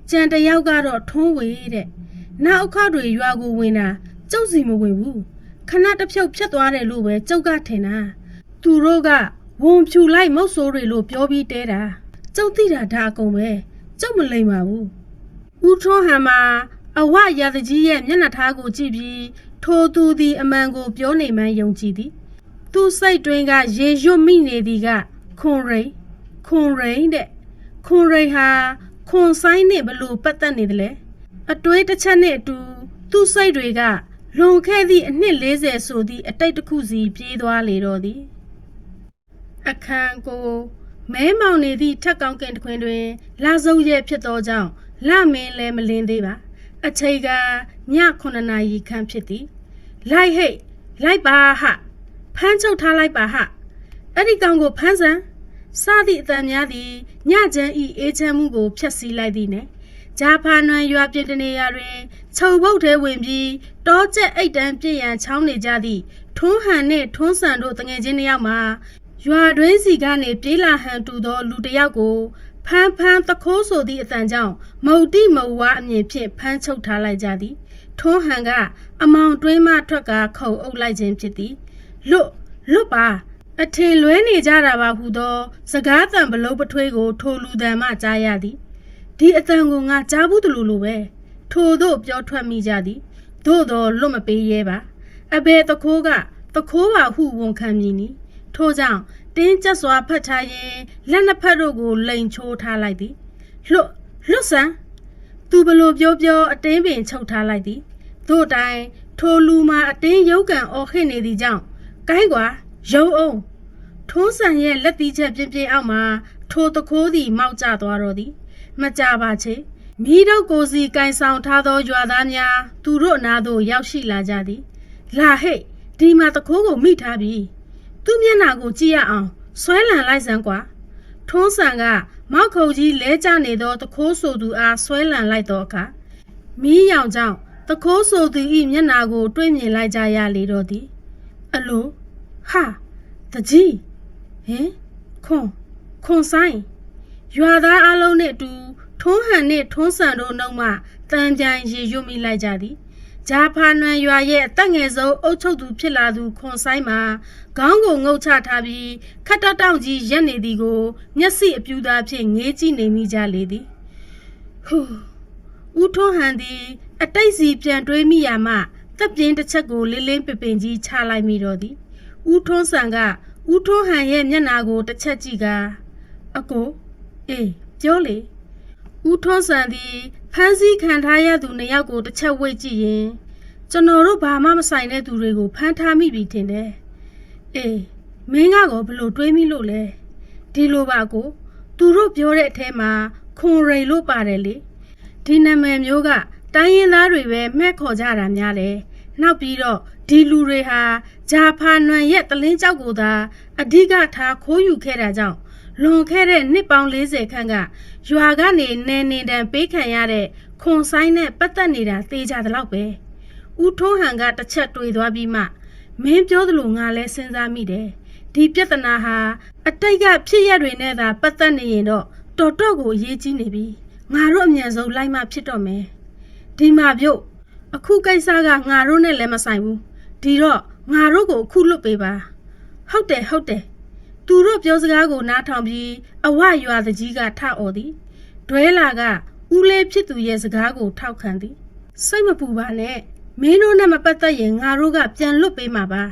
ကြံတစ်ယောက်ကတော့ထွန်းဝေတဲ့နောက်အခါတွေရွာကိုဝင်တာကျုပ်စီမဝင်ဘူးခဏတစ်ဖြုတ်ဖြတ်သွားတယ်လို့ပဲကျုပ်ကထင်တာသူတို့ကဝန်ဖြူလိုက်မုတ်ဆိုးတွေလို့ပြောပြီးတဲတာကျုပ်သိတာဒါအကုန်ပဲကျုပ်မလိမ္မာဘူးဦးထွန်းဟန်မှာအဝရတကြီးရဲ့မျက်နှာထားကိုကြည့်ပြီးထိုသူသည်အမှန်ကိုပြောနေမှန်းယုံကြည်သည်သူစိတ်တွင်းကရေရွတ်မိနေသည်ကခွန်ရိန်တဲ့ခွန်ရိန်ဟာခွန်ဆိုင်နဲ့ဘလို့ပတ်သက်နေတယ်လဲအတွေးတစ်ချက်နဲ့အတူသူ့စိတ်တွေကလွန်ခဲ့သည့်အနှစ်40ဆိုသည့်အတိတ်တစ်ခုစီပြေးသွားလေတော့သည်အခန်းကိုမဲမောင်နေသည့်ထက်ကောင်းကင်တခွင်တွင်လာစုပ်ရဲ့ဖြစ်သောကြောင့်လမင်းလည်းမလင်းသေးပါအချိန်ကည9နာရီခန့်ဖြစ်သည်လိုက်ဟိတ်လိုက်ပါဟဖမ်းချုပ်ထားလိုက်ပါဟအဲ့ဒီကောင်ကိုဖမ်းစမ်းစသည့်အတန်များသည်ညချမ်းဤအေးချမ်းမှုကိုဖျက်ဆီးလိုက်သည်နဲ့ဂျာဖာနွမ်ရွာပြင်တနေရာတွင်ခြုံပုတ်ထဲဝင်ပြီးတောကျက်အိတ်တန်းပြည့်ရန်ချောင်းနေကြသည့်ထွန်းဟန်နှင့်ထွန်းဆန်တို့တငယ်ချင်းတစ်ယောက်မှာရွာတွင်းစီကနေပြေးလာဟန်တူသောလူတစ်ယောက်ကိုဖမ်းတခိုးဆိုသည့်အတန်ကြောင့်မုတ်တိမုတ်ဝါအမြင်ဖြင့်ဖမ်းချုပ်ထားလိုက်ကြသည်ထွန်းဟန်ကအမောင်တွင်းမှထွက်ကခုံအုပ်လိုက်ခြင်းဖြစ်သည်လွတ်ပါအထင်လွဲနေကြတာပါဟုသောစကားတန်ဘလုံးပထွေးကိုထိုလူတန်မှကြားရသည်ဒီအတန်ကိုငါကြားဘူးတလူလိုပဲထိုတို့ပြောထွက်မိကြသည်သို့တော်လွတ်မပေးရဲပါအဘယ်တခိုးကတခိုးပါဟုဝန်ခံမည်နီထို့ကြောင့်တင်းကျပ်စွာဖတ်ထားရင်လက်နှစ်ဖက်တို့ကိုလိန်ချိုးထားလိုက်သည်လွတ်စမ်းသူဘလို့ပြောအတင်းပင်ချုပ်ထားလိုက်သည်သို့တိုင်ထိုလူမှာအတင်းရုပ်ကန်အော်ခင့်နေသည်ကြောင့်ကိုင်းကွာရုံအောင်ထိုးဆန်ရဲ့လက်သီးချက်ပြင်းပြင်းအောက်မှာထိုတခိုးသည်မောက်ကျသွားတော့သည်မကြပါချေမိတို့ကိုစီကင်ဆောင်ထားသောရွာသားများသူတို့အနာသို့ရောက်ရှိလာကြသည်လာဟိတ်ဒီမှာတခိုးကိုမိထားပြီသူ့မျက်နှာကိုကြည့်ရအောင်ဆွဲလန်လိုက်စမ်းကွာထွန်းဆန်ကမောက်ခုံကြီးလဲကျနေသောတခိုးဆိုသူအားဆွဲလန်လိုက်သောအခါမီးရောင်ကြောင့်တခိုးဆိုသူ၏မျက်နှာကိုတွေ့မြင်လိုက်ကြရလေတော့သည်အလိုဟာတကြီးဟင်ခွန်ဆိုင်ရွာသားအလုံးနှင့်အတူထွန်းဟန်နှင့်ထွန်းဆန်တို့နှုတ်မှတန်ကြိုင်ရေရွတ်မိလိုက်ကြသည်ဂျာဖာနွမ်ရွာရဲ့အသက်ငယ်ဆုံးအုပ်ချုပ်သူဖြစ်လာသူခွန်ဆိုင်မှာခေါင်းကိုငုတ်ချထားပြီးခတ်တောင့်ကြီးရက်နေသည်ကိုမျက်စိအပြူသားဖြင့်ငေးကြည့်နေမိကြလေသည်ဦးထွန်းဟန်သည်အတိတ်စီပြန်တွေးမိရမှတပ်ပြင်းတစ်ချက်ကိုလင်းလင်းပင်ပင်ကြီးချလိုက်မိတော့သည်ဦးထွန်းဆန်ကဦးထွန်းဟန်ရဲ့မျက်နှာကိုတစ်ချက်ကြည့်ကအကိုအေးပြောလေဦးထွန်းဆန်သည်ဖမ်းဆီးခံထားရသူနှစ်ယောက်ကိုတစ်ချက်ဝိတ်ကြည့်ရင်ကျွန်တော်တို့ဘာမှမဆိုင်တဲ့သူတွေကိုဖမ်းထားမိပြီထင်တယ်အေးမင်းကတော့ဘလို့တွေးမိလို့လဲဒီလိုပါကိုသူတို့ပြောတဲ့အထဲမှာခွန်ရိန်လို့ပါတယ်လေဒီနာမည်မျိုးကတိုင်းရင်းသားတွေပဲမှတ်ခေါ်ကြတာများတယ်နောက်ပြီးတော့ဒီလူတွေဟာဂျာဖာနွမ်ရဲ့တလင်းကြောက်ကိုသာအဓိကထားခိုးယူခဲ့တာကြောင့်လွန်ခဲ့တဲ့နှစ်ပေါင်း40ခန့်ကရွာကနေနေတံပေးခံရတဲ့ခွန်ဆိုင်နဲ့ပတ်သက်နေတာသိကြသလောက်ပဲဦးထွန်းဟန်ကတစ်ချက်တွေးသွားပြီးမှမင်းပြောသလိုငါလဲစဉ်းစားမိတယ်ဒီပြဿနာဟာအတိတ်ကဖြစ်ရတွေနဲ့သာပတ်သက်နေရင်တော့ တော်တော်ကိုအရေးကြီးနေပြီငါတို့အမြန်ဆုံးလိုက်မှဖြစ်တော့မယ်ဒီမှာပြုတ်အခုကိစ္စကငါတို့နဲ့လည်းမဆိုင်ဘူးဒီတော့ငါတို့ကိုအခုလွတ်ပေးပါဟုတ်တယ်သူတို့ပြောစကားကိုနားထောင်ပြီးအဝရွာတကြီးကထအော်သည်ဒွဲလာကဦးလေးဖြစ်သူရဲ့စကားကိုထောက်ခံသည်စိတ်မပူပါနဲ့မင်းတို့နဲ့မပတ်သက်ရင်ငါတို့ကပြန်လွတ်ပေးမှာပါ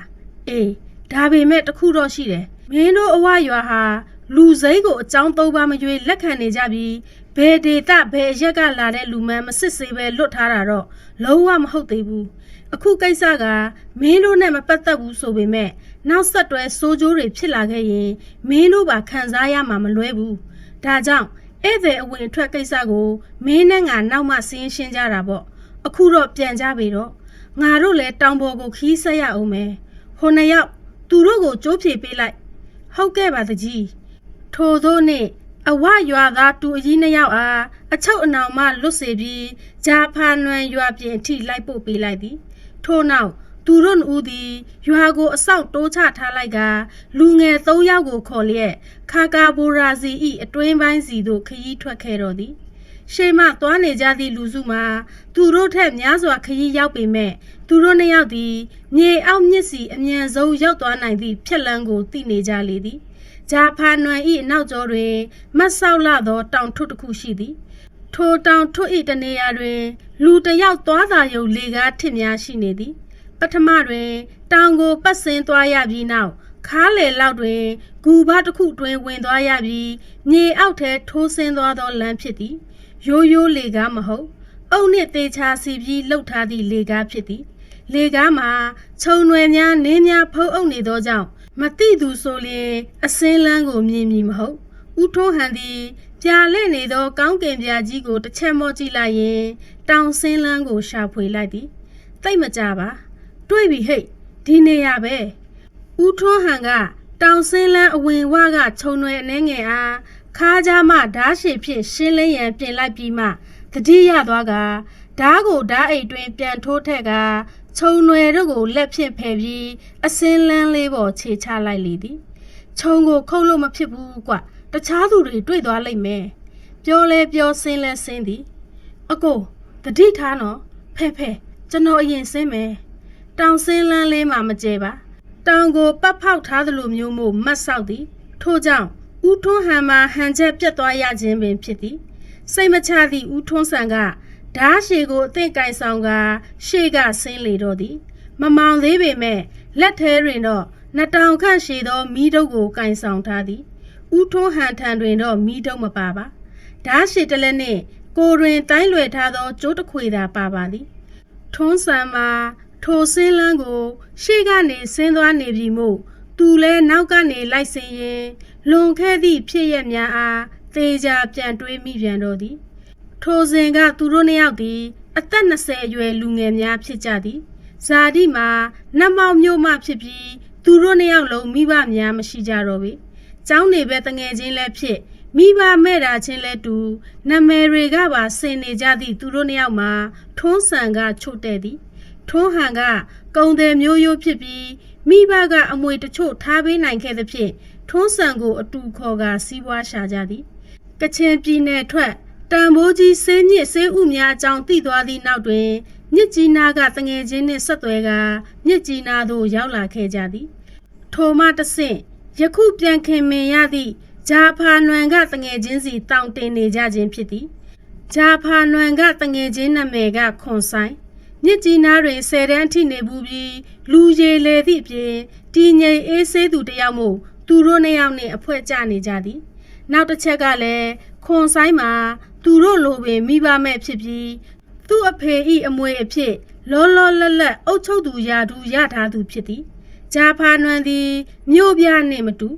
အေးဒါပေမဲ့တခုတော့ရှိတယ်မင်းတို့အဝရွာဟာလူစိမ်းကိုအကြောင်းသုံးပါမရွေးလက်ခံနေကြပြီးဘယ်ဒေသဘယ်ရက်ကလာတဲ့လူမှန်းမစစ်ဆေးပဲလွတ်ထားတာတော့လုံးဝမဟုတ်သေးဘူးအခုကိစ္စကမင်းတို့နဲ့မပတ်သက်ဘူးဆိုပေမဲ့နောက်ဆက်တွဲစိုးကျိုးတွေဖြစ်လာခဲ့ရင်မင်းတို့ပါခံစားရမှာမလွဲဘူးဒါကြောင့်ဧည့်သည်အဝင်အထွက်ကိစ္စကိုမင်းနဲ့ငါနောက်မှစဉ်းရှင်းကြတာပေါ့အခုတော့ပြန်ကြပြီတော့ငါတို့လည်းတောင်ပေါ်ကိုခီးဆက်ရအောင်မယ်ဟိုနှစ်ယောက်သူတို့ကိုကြိုးဖြေပေးလိုက်ဟုတ်ကဲ့ပါတကြီးထို့သောနေ့အဝရွာသားတူအကြီးနှစ်ယောက်အားအချုပ်အနှောင်မှလွတ်စေပြီးဂျာဖာနွန်ရွာပြင်အထိလိုက်ပို့ပေးလိုက်သည်ထို့နောက်သူတို့ဦးသည်ရွာကိုအဆောက်တိုးချထားလိုက်ကလူငယ်3ယောက်ကိုခေါ်လျက်ခါကာဘိုရာစီ၏အတွင်းပိုင်းစီသို့ခရီးထွက်ခဲ့တော်သည်ရှေ့မှသွားနေကြသည့်လူစုမှာသူတို့ထက်များစွာခရီးရောက်ပေမဲ့သူတို့နှစ်ယောက်သည်မြေအောက်မြစ်စီအမြန်ဆုံးရောက်သွားနိုင်သည့်ဖြက်လန်းကိုသိနေကြလေသည်ဂျာဖာနွန်၏အနောက်ကျောတွင်မတ်ဆောက်လာသောတောင်ထွတ်တစ်ခုရှိသည်ထိုတောင်ထွတ်၏တနေရာတွင်လူတစ်ယောက်သွားသာယုံလေကားထစ်များရှိနေသည်ပထမတွင်တောင်ကိုပတ်ဆင်းသွားရပြီးနောက်ခါးလေလောက်တွင်ဂူဘတစ်ခုတွင်ဝင်သွားရပြီးမြေအောက်ထဲထိုးဆင်းသွားသောလမ်းဖြစ်သည်ရိုးရိုးလေကားမဟုတ်အုပ်နှင့်တေချာစီပြီးလှုပ်ထားသည့်လေကားဖြစ်သည်လေကားမှာခြုံနွယ်များနင်းများဖုံးအုပ်နေသောကြောင့်မတိသူဆိုလျင်အစင်းလန်းကိုမြင်မည်မဟုတ်ဦးထွန်းဟန်သည်ပြာလဲ့နေသောကောင်းကင်ပြာကြီးကိုတစ်ချက်မော့ကြည့်လိုက်ရင်တောင်စင်းလန်းကိုရှာဖွေလိုက်သည်တိတ်မကြပါတွေ့ပြီဟိတ်ဒီနေရာပဲဦးထွန်းဟန်ကတောင်စင်းလန်းအဝင်ဝကခြုံနွယ်အနေငယ်အားခါးကြားမှဓာတ်ရှည်ဖြင့်ရှင်းလင်းရန်ပြင်လိုက်ပြီးမှတတိရသွားကဓာတ်ကိုဓာတ်အိတ်တွင်ပြန်ထိုးထက်ကခြုံနွယ်တို့ကိုလက်ဖြင့်ဖယ်ပြီးအစင်းလန်းလေးပေါ်ခြေချလိုက်လေသည်ခြုံကိုခုတ်လို့မဖြစ်ဘူးကွတခြားသူတွေတွေ့သွားလိမ့်မယ်ပြောလဲပြောစင်းလဲစင်းသည်အကိုတတိထားနော်ဖဲကျွန်တော်အရင်စင်းမယ်တောင်စင်းလန်းလေးမှမကျဲပါတောင်ကိုပတ်ဖောက်ထားသလိုမျိုးမို့မတ်ဆောက်သည်ထို့ကြောင့်ဦးထွန်းဟန်မှာဟန်ချက်ပြတ်သွားရခြင်းပင်ဖြစ်သည်စိတ်မချသည့်ဦးထွန်းဆန်ကဓာတ်ရှည်ကိုအသင့်ကင်ဆောင်ကရှေ့ကဆင်းလေတော့သည်မမောင်သေးပေမဲ့လက်ထဲတွင်တော့2000ခန့်ရှည်သောမီးတုပ်ကိုကင်ဆောင်ထားသည်ဦးထွန်းဟန်ထံတွင်တော့မီးတုပ်မပါပါဓာတ်ရှည်တစ်လက်နှင့်ကိုတွင်တိုင်းလွယ်ထားသောကျိုးတစ်ခွေသာပါပါသည်ထွန်းဆန်မှာထိုစင်းလန်းကိုရှေ့ကနေဆင်းသွားနေပြီမို့သူလဲနောက်ကနေလိုက်ဆင်းရင်လွန်ခဲ့သည့်ဖြစ်ရများအားသေချာပြန်တွေးမိပြန်တော့သည်ထိုစဉ်ကသူတို့နှစ်ယောက်သည်အသက်20အရွယ်လူငယ်များဖြစ်ကြသည်ဇာတိမှာနတ်မောင်မျိုးမှဖြစ်ပြီးသူတို့နှစ်ယောက်လုံးမိဘများမရှိကြတော့ပေကျောင်းနေပဲတငယ်ချင်းလည်းဖြစ်မိဘမဲ့တာချင်းလဲတူနာမည်တွေကပါဆင်နေကြသည့်သူတို့နှစ်ယောက်မှာထွန်းဆန်ကချို့တဲ့သည်ထွန်းဟန်ကကုံတယ်မျိုးရိုးဖြစ်ပြီးမိဘကအမွေတချို့ထားပေးနိုင်ခဲ့သဖြင့်ထွန်းဆန်ကိုအတူခေါ်ကစီးပွားရှာကြသည်ကချင်ပြည်နယ်ထွက်တန်ဖိုးကြီးဆေးမြစ်ဆေးဥများအကြောင်းသိသွားသည့်နောက်တွင်မြစ်ကြီးနားကတငယ်ချင်းနှင့်ဆက်သွဲကမြစ်ကြီးနားသို့ရောက်လာခဲ့ကြသည်ထိုမှတဆင့်ယခုပြန်ခင်မင်ရသည့်ဂျာဖာနွန်ကတငယ်ချင်းစီတောင်းတင်နေကြခြင်းဖြစ်သည်ဂျာဖာနွန်ကတငယ်ချင်းနာမည်ကခွန်ဆိုင်မြစ်ကြီးနားတွင်10တန်းထိနေဘူးပြီးလူရေလေသည့်ပြင်တည်ငြိမ်အေးဆေးသူတယောက်မို့သူတို့နှစ်ယောက်နှင့်အဖွဲကျနေကြသည်နောက်တစ်ချက်ကလည်းခွန်ဆိုင်မှာသူတို့လိုပင်မိဘမဲ့ဖြစ်ပြီးသူ့အဖေ၏အမွေအဖြစ်လောလောလတ်လတ်အုပ်ချုပ်သူရာထူးရထားသူဖြစ်သည်ဂျာဖာနွန်သည်မြို့ပြနှင့်မတူ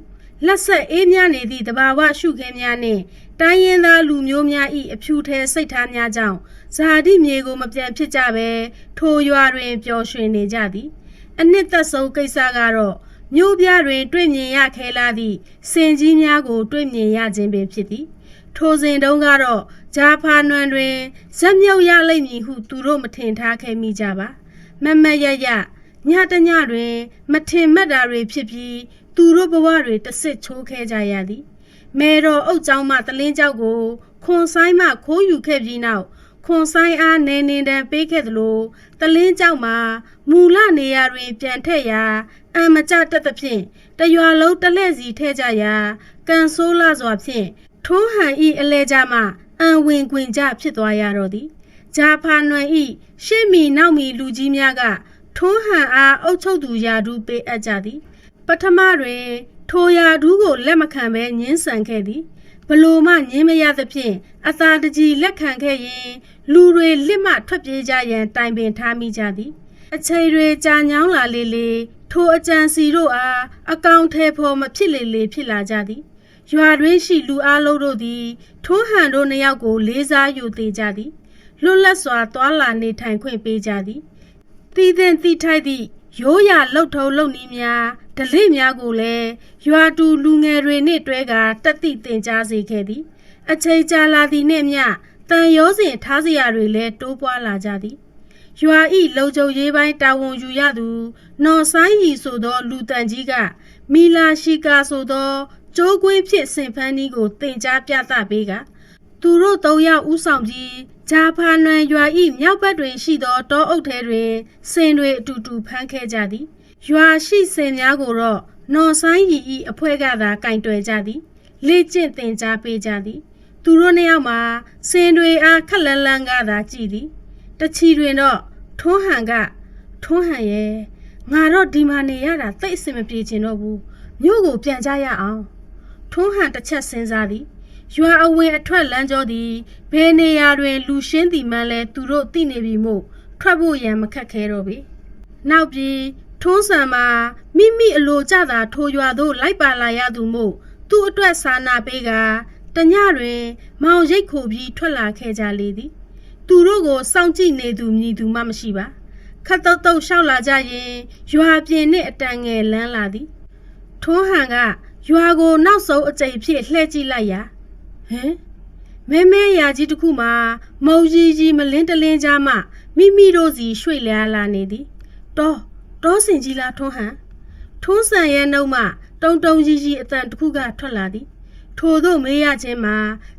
လက်ဆက်အေးများနေသည့်တဘာဝရှုခင်းများနှင့်တိုင်းရင်းသားလူမျိုးများ၏အဖြူထဲစိတ်ထားများကြောင့်ဇာတိမြေကိုမပြန်ဖြစ်ကြဘဲထိုရွာတွင်ပျော်ရွှင်နေကြသည်အနှစ်သက်ဆုံးကိစ္စကတော့မြို့ပြတွင်တွေ့မြင်ရခဲလာသည့်စင်ကြီးများကိုတွေ့မြင်ရခြင်းပင်ဖြစ်သည်ထိုစဉ်တုန်းကတော့ဂျာဖာနွန်တွင်ဇက်မြုပ်ရလိမ့်မည်ဟုသူတို့မထင်ထားခဲ့မိကြပါမမရရညတညတွင်မထင်မှတ်တာတွေဖြစ်ပြီးသူတို့ဘဝတွေတဆစ်ချိုးခဲကြရသည် မေတော်အုတ်ကျောင်းမှတလင်းကျောက်ကိုခွန်ဆိုင်မှခိုးယူခဲ့ပြီးနောက်ခွန်ဆိုင်အားနေနေတန်ပေးခဲ့သလိုတလင်းကျောက်မှာမူလနေရာတွင်ပြန်ထည့်ရာအံမကြတက်သဖြင့်တရွာလုံးတလဲ့စီထဲကြရာကန်ဆိုးလာစွာဖြင့်ထွန်းဟန်ဤအလဲကြမှအံဝင်ခွင်ကြဖြစ်သွားရတော့သည်ဂျာဖာနွယ်ဤရှေ့မီနောက်မီလူကြီးများကထွန်းဟန်အားအုပ်ချုပ်သူယာဒူးပေးအပ်ကြသည်ပထမတွင်ထိုယာဒူးကိုလက်မခံဘဲညှင်းဆန်ခဲ့သည်ဘလို့မှညင်းမရသဖြင့်အသာတကြီးလက်ခံခဲ့ရင်လူတွေလစ်မှထွက်ပြေးကြရန်တိုင်ပင်ထားမိကြသည်အချိန်တွေကြာညောင်းလာလေလေထိုအကြံစီတို့အားအကောင်ထဲဖို့မဖြစ်လေလေဖြစ်လာကြသည်ရွာတွင်ရှိလူအလုံးတို့သည်ထွန်းဟန်တို့နှစ်ယောက်ကိုလေးစားယူသေးကြသည်လွတ်လပ်စွာသွာလာနေထိုင်ခွင့်ပေးကြသည်တည်တဲ့တည်ထိုက်သည့်ရိုးရာလှုပ်ထုံလှုပ်နီးများဓလေ့များကိုလည်းရွာတူလူငယ်တွေနှင့်တွဲကတက်သည့်တင်ကြားစေခဲ့သည်အချိန်ကြာလာသည်နှင့်မျှတန်ရောစဉ်ထားစရာတွေလည်းတိုးပွားလာကြသည်ရွာဤလုံခြုံရေးပိုင်းတာဝန်ယူရသူနော်ဆိုင်ရီဆိုသောလူတန်ကြီးကမီလာရှိကာဆိုသောကျိုးကွင်းဖြစ်စင်ဖန်းကြီးကိုတင်ကြားပြသပေးကသူတို့၃ယောက်ဦးဆောင်ပြီးဂျာဖာနွန်ရွာဤမြောက်ဘက်တွင်ရှိသောတောအုပ်ထဲတွင်စင်တွေအတူတူဖမ်းခဲ့ကြသည်ရွာရှိစင်များကိုတော့နော်ဆိုင်ရီဤအဖွဲ့ကသာကင်တွယ်ကြသည်လေ့ကျင့်သင်ကြားပေးကြသည်သူတို့နှစ်ယောက်မှာစင်တွေအားခက်လန်းလန်းကသာကြည်သည်တချီတွင်တော့ထွန်းဟန်ရဲ့ငါတော့ဒီမှာနေရတာသိအဆင်မပြေချင်တော့ဘူးမြို့ကိုပြန်ကြရအောင်ထွန်းဟန်တစ်ချက်စဉ်းစားသည်ရွာအဝင်အထွက်လမ်းကြောသည်ဘယ်နေရာတွင်လူရှင်းသည်မှန်းလဲသူတို့သိနေပြီမို့ထွက်ဖို့ရန်မခက်ခဲတော့ပေနောက်ပြီးထွန်းဆန်မှာမိအလိုကြတာထိုရွာသို့လိုက်ပါလာရသူမို့သူ့အတွက်စာနာပေးကတညတွင်မောင်ရိတ်ခိုပြီးထွက်လာခဲ့ကြလေသည်သူတို့ကိုစောင့်ကြည့်နေသူမြည်သူမှမရှိပါခတ်တုတ်တုတ်ရှောက်လာကြရင်ရွာပြင်နှင့်အတန်ငယ်လန်းလာသည်ထွန်းဟန်ကရွာကိုနောက်ဆုံးအကြိမ်ဖြစ်လှည့်ကြည့်လိုက်ရာမဲရာကြီးတစ်ခုမှာမုံကြီးမလင်းတလင်းကြားမှမိတို့စီရွှေ့လျားလာနေသည်တောစင်ကြီးလားထွန်းဟန်ထွန်းဆန်ရဲ့နှုတ်မှတုံကြီးအတန်တစ်ခုကထွက်လာသည်ထို့သို့မေးရခြင်းမှာ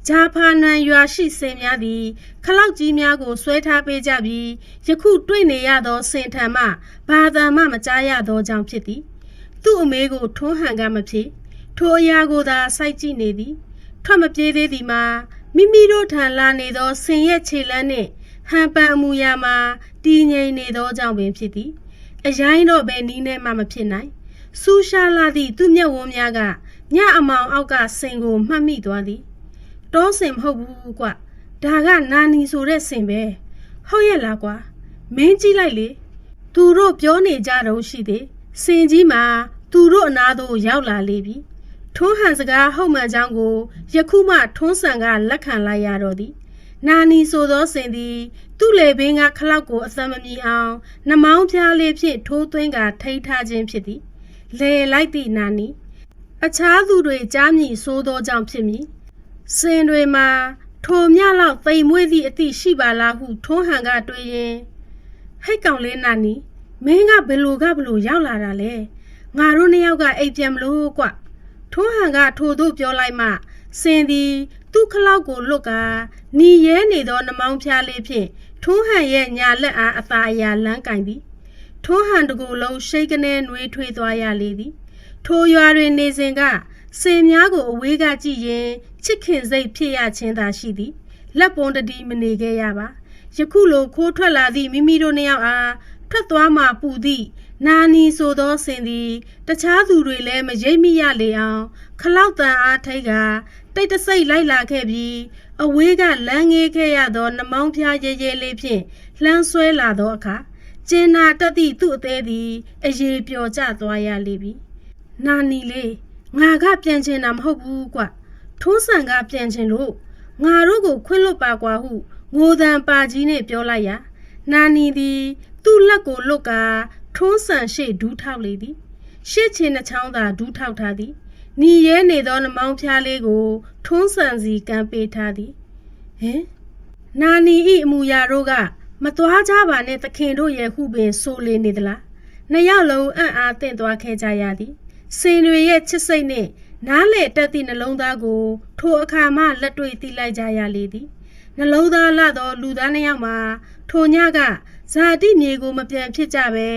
ဂျာဖာနန်ရွာရှိစင်များသည်ခလောက်ကြီးများကိုဆွဲထားပေးကြပြီးယခုတွေ့နေရသောစင်ထံမှဘာသာမှမကြားရသောကြောင့်ဖြစ်သည်သူ့အမေကိုထွန်းဟန်ကမဖြစ်ထိုအရာကိုသာစိုက်ကြည့်နေသည်ထွက်မပြေးသေးသည်မှာမိတို့ထံလာနေသောစင်ရဲ့ခြေလမ်းနှင့်ဟန်ပန်အမူအရာမှာတည်ငြိမ်နေသောကြောင့်ပင်ဖြစ်သည်အရိုင်းတော့ပဲနီးနေမှမဖြစ်နိုင်ဆူရှာလာသည့်သူ့မျက်ဝန်းများကညအမောင်အောက်ကစင်ကိုမှတ်မိသွားသည်တောစင်မဟုတ်ဘူးကွဒါကနာနီဆိုတဲ့စင်ပဲဟုတ်ရဲ့လားကွာမင်းကြည့်လိုက်လေသူတို့ပြောနေကြတော့ရှိသေးစင်ကြီးမှာသူတို့အနာသို့ရောက်လာလေပြီထွန်းဟန်စကားဟုတ်မှန်ကြောင်းကိုယခုမှထွန်းဆန်ကလက်ခံလိုက်ရတော့သည်နာနီဆိုသောစင်သည်သူ့လေပင်ကခလောက်ကိုအသံမမြည်အောင်နှမောင်းဖျားလေးဖြင့်ထိုးသွင်းကထိန်းထားခြင်းဖြစ်သည်လေလိုက်သည့်နာနီအခြားသူတွေကြားမြည်ဆိုးသောကြောင့်ဖြစ်မည်စင်တွေမှာထိုမြလောက်သိမ်မွေ့သည့်အသည့်ရှိပါလားဟုထွန်းဟန်ကတွေးရင်ဟိတ်ကောင်လေးနာနီမင်းကဘလို့ရောက်လာတာလဲငါတို့နှစ်ယောက်ကအိပ်ပြန်မလို့ကွထွန်းဟန်ကထို့သို့ပြောလိုက်မှစင်သည်သူ့ခလောက်ကိုလွတ်ကာနီရဲနေသောနှမောင်းဖျားလေးဖြင့်ထွန်းဟန်ရဲ့ညာလက်အားအသာအရာလန်းကင်သည်ထွန်းဟန်တကူလုံးရှိတ်ကနေနှွေးထွေးသွားရလေသည်ထိုရွာတွင်နေစဉ်ကစင်များကိုအဝေးကကြည့်ရင်ချစ်ခင်စိတ်ဖြစ်ရခြင်းသာရှိသည်လက်ပွန်တတိမနေခဲ့ရပါယခုလိုခိုးထွက်လာသည့်မိတို့နှစ်ယောက်အားထွက်သွားမှပူသည့်နာနီဆိုသောစင်သည်တခြားသူတွေလည်းမရိပ်မိရလေအောင်ခလောက်တန်အားထိတ်ကတိတ်တဆိတ်လိုက်လာခဲ့ပြီးအဝေးကလမ်းငေးခဲ့ရသောနှမောင်းဖျားရဲရဲလေးဖြင့်လှမ်းဆွဲလာသောအခါကျင်နာတက်သည့်သူ့အသေးသည်အရေပျော်ကျသွားရလေပြီနာနီလေးငါကပြန်ချင်တာမဟုတ်ဘူးကွထွန်းဆန်ကပြန်ချင်လို့ငါတို့ကိုခွင့်လွတ်ပါကွာဟုငိုတံပါကြီးနဲ့ပြောလိုက်ရာနာနီသည်သူ့လက်ကိုလွတ်ကာထွန်းဆန်ရှေ့ဒူးထောက်လေသည်ရှေ့ချင်နှချောင်းသာဒူးထောက်ထားသည်နီရဲနေသောနှမောင်းဖျားလေးကိုထွန်းဆန်စီကမ်းပေးထားသည်နာနီဤအမူအရာတို့ကမသွားကြပါနဲ့သခင်တို့ရဲ့ဟုပင်ဆိုလေနေသလားနှစ်ယောက်လုံးအံ့အားသင့်သွားခဲ့ကြရသည်စင်တွေရဲ့ချစ်စိတ်နှင့် နားလေတက်သည့်နှလုံးသားကိုထိုအခါမှလက်တွေ့သိလိုက်ကြရလေသည်နှလုံးသားလာသောလူသားနှစ်ယောက်မှာထိုညကဇာတိမြေကိုမပြန်ဖြစ်ကြပဲ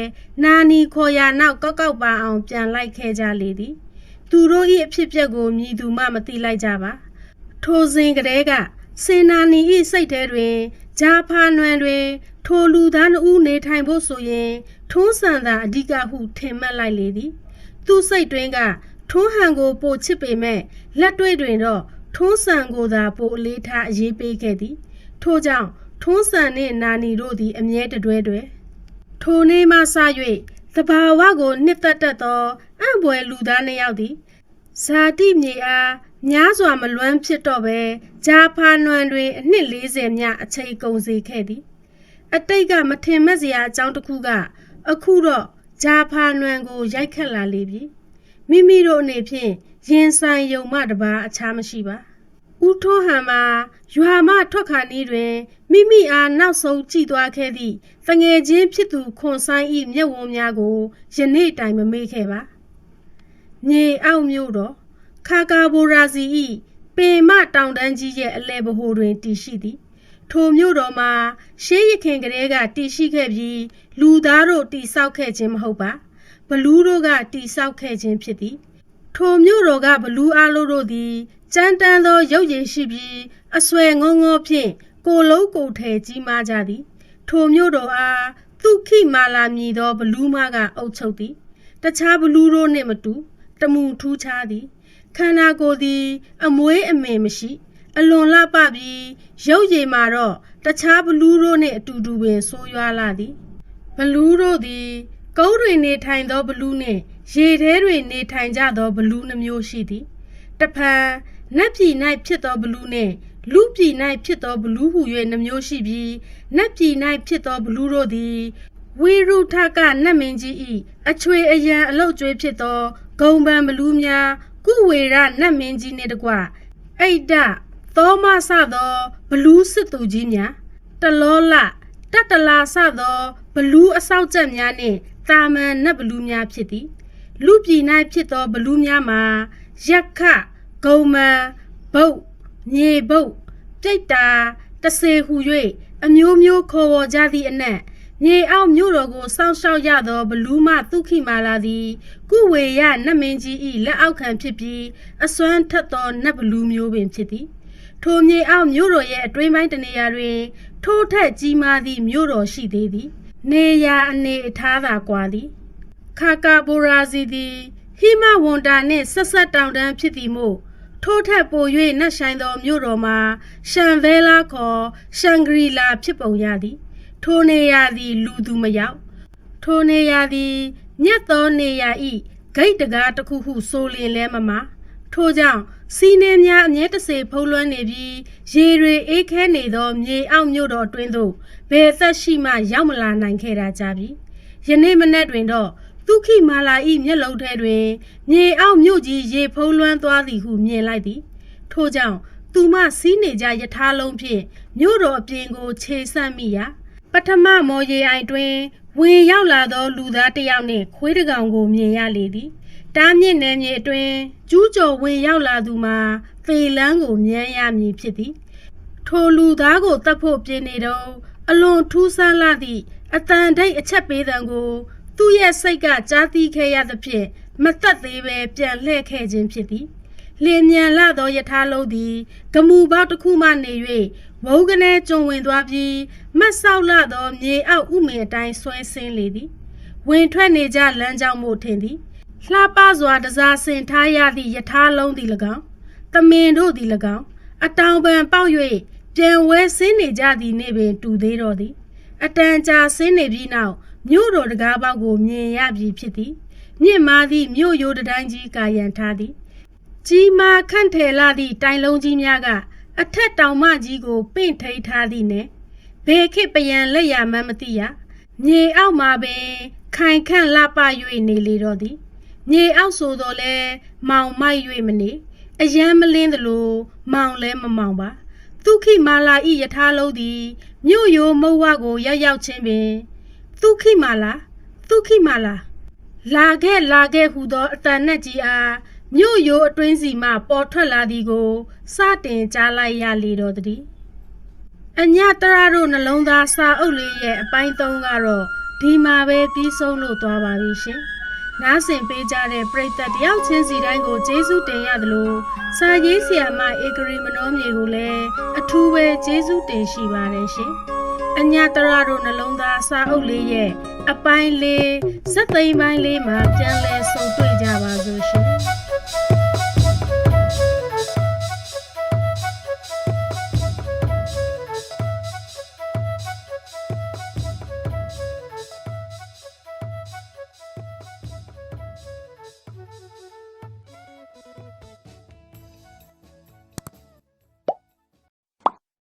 နာနီခေါ်ရာနောက်ကောက်ကောက်ပါအောင်ပြန်လိုက်ခဲ့ကြလေသည်သူတို့၏အဖြစ်ပြက်ကိုမြည်သူမှမသိလိုက်ကြပါထိုစဉ်ကလေးကစေနာနီ၏စိတ်ထဲတွင်ဂျာဖာနွန်တွင်ထိုလူသားနှစ်ဦးနေထိုင်ဖို့ဆိုရင်ထုံးစံသာအဓိကဟုထင်မှတ်လိုက်လေသည်သူစိတ်တွင်ကထုံးဟန်ကိုပိုချစ်ပေမဲ့လက်တွေ့တွင်တော့ထုံးစံကိုသာပိုအလေးထားအရေးပေးခဲ့သည်ထို့ကြောင့်ထုံးစံနှင့်နာနီတို့သည်အမြဲတတွဲထိုနေ့မှစ၍သဘာဝကိုနှစ်သက်တတ်သောအံ့ဖွယ်လူသားနှစ်ယောက်သည်ဇာတိမြေအားများစွာမလွမ်းဖြစ်တော့ပဲဂျာဖာနွန်တွင်အနှစ်40မြအချိန်ကုန်စေခဲ့သည်အတိတ်ကမထင်မှတ်စရာအကြောင်းတစ်ခုကအခုတော့ဂျာဖာနွန်ကိုရိုက်ခတ်လာလေပြီမိမိတို့အနေဖြင့်ရင်ဆိုင်ယုံမှတပါအခြားမရှိပါဦးထိုးဟန်မှာရွာမထွက်ခါနီးတွင်မိမိအားနောက်ဆုံးကြည့်သွားခဲ့သည့်တငယ်ချင်းဖြစ်သူခွန်ဆိုင်၏မျက်ဝန်းများကိုယနေ့တိုင်မမေ့ခဲ့ပါမြေအောက်မြို့တော်ခါကာဘိုရာစီ၏ပေမတောင်တန်းကြီးရဲ့အလဲဗဟိုတွင်တည်ရှိသည်ထိုမြို့တော်မှာရှေးရခင်ကလေးကတည်ရှိခဲ့ပြီးလူသားတို့တည်ဆောက်ခဲ့ခြင်းမဟုတ်ပါဘလူးတို့ကတည်ဆောက်ခဲ့ခြင်းဖြစ်သည်ထိုမြို့တော်ကဘလူးအားလုံးတို့သည်ကြမ်းတမ်းသောရုပ်ရည်ရှိပြီးအဆွဲငုံငေါဖြင့်ကိုလုံးကိုထဲကြီးမားကြသည်ထိုမြို့တော်အားသုခိမာလာမည်သောဘလူးမကအုပ်ချုပ်သည်တခြားဘလူးတို့နှင့်မတူတမူထူးခြားသည်ခန္ဓာကိုယ်သည်အမွေးအမင်မရှိအလွန်လှပပြီးရုပ်ရည်မှာတော့တခြားဘလူးတို့နှင့်အတူတူပင်ဆိုးရွားလာသည်ဘလူးတို့သည်ကုန်းတွင်နေထိုင်သောဘလူးနှင့်ရေထဲတွင်နေထိုင်ကြသောဘလူးနှမျိုးရှိသည်တဖန်နတ်ပြည်၌ဖြစ်သောဘလူးနှင့်လူပြည်၌ဖြစ်သောဘလူးဟု၍နှမျိုးရှိပြီးနတ်ပြည်၌ဖြစ်သောဘလူးတို့သည်ဝိရုထကနတ်မင်းကြီး၏အချွေအရန်အလုတ်ကျွေးဖြစ်သောဂုံပံဘလူးများကုဝေရနတ်မင်းကြီးနှင့်တကွအိတ်တသောမဆသောဘလူးစစ်သူကြီးများတလောလတတလာဆသောဘလူးအဆောက်ချက်များနှင့်တာမန်နတ်ဘလူးများဖြစ်သည်လူပြည်၌ဖြစ်သောဘလူးများမှာရက်ခဂုံမံဘုတ်မြေဘုတ်ပြိတ္တာတဆေဟု၍အမျိုးမျိုးခေါ်ဝေါ်ကြသည့်အနက်မြေအောက်မြို့တော်ကိုစောင့်ရှောက်ရသောဘလူးမသုခိမာလာသည်ကုဝေရနတ်မင်းကြီး၏လက်အောက်ခံဖြစ်ပြီးအစွမ်းထက်သောနတ်ဘလူးမျိုးပင်ဖြစ်သည်ထိုမြေအောက်မြို့တော်ရဲ့အတွင်းပိုင်းတနေရာတွင်ထိုထက်ကြီးမားသည့်မြို့တော်ရှိသေးသည်နေရာအနေအထားသာကွာသည်ခါကာဘိုရာစီသည်ဟိမဝန္တာနှင့်ဆက်ဆက်တောင်တန်းဖြစ်သည်မို့ထိုထက်ပို၍နတ်ဆိုင်သောမြို့တော်မှာရှန်ဗဲလာခေါ်ရှန်ဂရီလာဖြစ်ပုံရသည်ထိုနေရာသည်လူသူမရောက်ထိုနေရာသည်မြတ်သောနေရာ၏ဂိတ်တကားတစ်ခုဟုဆိုလျင်လဲမမထိုကြောင့်စီးနှင်းများအမြဲတစေဖုံးလွှမ်းနေပြီးရေတွေအေးခဲနေသောမြေအောက်မြို့တော်အတွင်းသို့ဘယ်သက်ရှိမှရောက်မလာနိုင်ခဲ့တာကြပြီယနေ့မနက်တွင်တော့သုခိမာလာ၏မျက်လုံးထဲတွင်မြေအောက်မြို့ကြီးရေဖုံးလွှမ်းသွားသည်ဟုမြင်လိုက်သည်ထို့ကြောင့်သူမစီးနေကြယထာလုံးဖြင့်မြို့တော်အပြင်ကိုခြေဆန့်မိရာပထမမော်ရေအိုင်တွင်ဝင်ရောက်လာသောလူသားတစ်ယောက်နှင့်ခွေးတစ်ကောင်ကိုမြင်ရလေသည်တားမြင့်နယ်မြေအတွင်းကျူးကျော်ဝင်ရောက်လာသူမှာသေလန်းကိုမြန်းရမည်ဖြစ်သည်ထိုလူသားကိုတတ်ဖို့ပြင်နေတော့အလွန်ထူးဆန်းလာသည့်အတန်တိတ်အချက်ပေးသံကိုသူ့ရဲ့စိတ်ကကြားသိခဲ့ရသဖြင့်မတတ်သေးပဲပြန်လှည့်ခဲ့ခြင်းဖြစ်သည်လျင်မြန်လာသောယထာလုံးသည်ဂမူပေါတစ်ခုမှနေ၍ဝုန်းကနေကျုံဝင်သွားပြီးမတ်ဆောက်လာသောမြေအောက်ဥမင်အတိုင်းဆွဲဆင်းလေသည်ဝင်ထွက်နေကြလမ်းကြောင်းမို့ထင်သည်လှပစွာတစားဆင်ထားရသည့်ယထာလုံးသည်၎င်းသမင်တို့သည်၎င်းအတောင်ပံပေါက်၍ပြန်ဝဲဆင်းနေကြသည်နှင့်ပင်တူသေးတော်သည်အတန်ကြာဆင်းနေပြီးနောက်မြို့တော်တကားပေါက်ကိုမြင်ရပြီဖြစ်သည်မြင့်မားသည့်မြို့ရိုးတတိုင်းကြီးကာရန်ထားသည်ကြီးမားခန့်ထည်လာသည့်တိုင်လုံးကြီးများကအထက်တောင်မကြီးကိုပင့်ထိန်ထားသည်နှင့်ဘယ်ခေတ်ပယံလက်ရမှန်းမသိရမြေအောက်မှာပင်ခိုင်ခန့်လှပ၍နေလေတော့သည်မြေအောက်ဆိုတော့လဲမောင်မိုက်၍မနေအယမ်းမလင်းသလိုမောင်လဲမမောင်ပါသုခိမာလာ၏ယထာလုံးသည်မြို့ရိုးမုတ်ဝကိုရောက်ချင်းပင်သုခိမာလာလာခဲ့ဟူသောအတန်နဲ့ကြီးအား မြို့ရိုးအတွင်းစီမှပေါ်ထွက်လာသည်ကိုစတင်ကြားလိုက်ရလေတော့သည်အညတရတို့နှလုံးသားစာအုပ်လေးရဲ့အပိုင်း3ကတော့ဒီမှာပဲပြီးဆုံးလို့သွားပါပြီရှင်နားဆင်ပေးကြတဲ့ပရိသတ်တယောက်ချင်းစီတိုင်းကိုကျေးဇူးတင်ရသလိုစာရေးဆရာမဧကရီမနောမြေကိုလည်းအထူးပဲကျေးဇူးတင်ရှိပါတယ်ရှင်အညတရတို့နှလုံးသားစာအုပ်လေးရဲ့အပိုင်း4စက်သိမ်းပိုင်းလေးမှာပြန်လည်ဆုံတွေ့ကြပါစို့ရှင်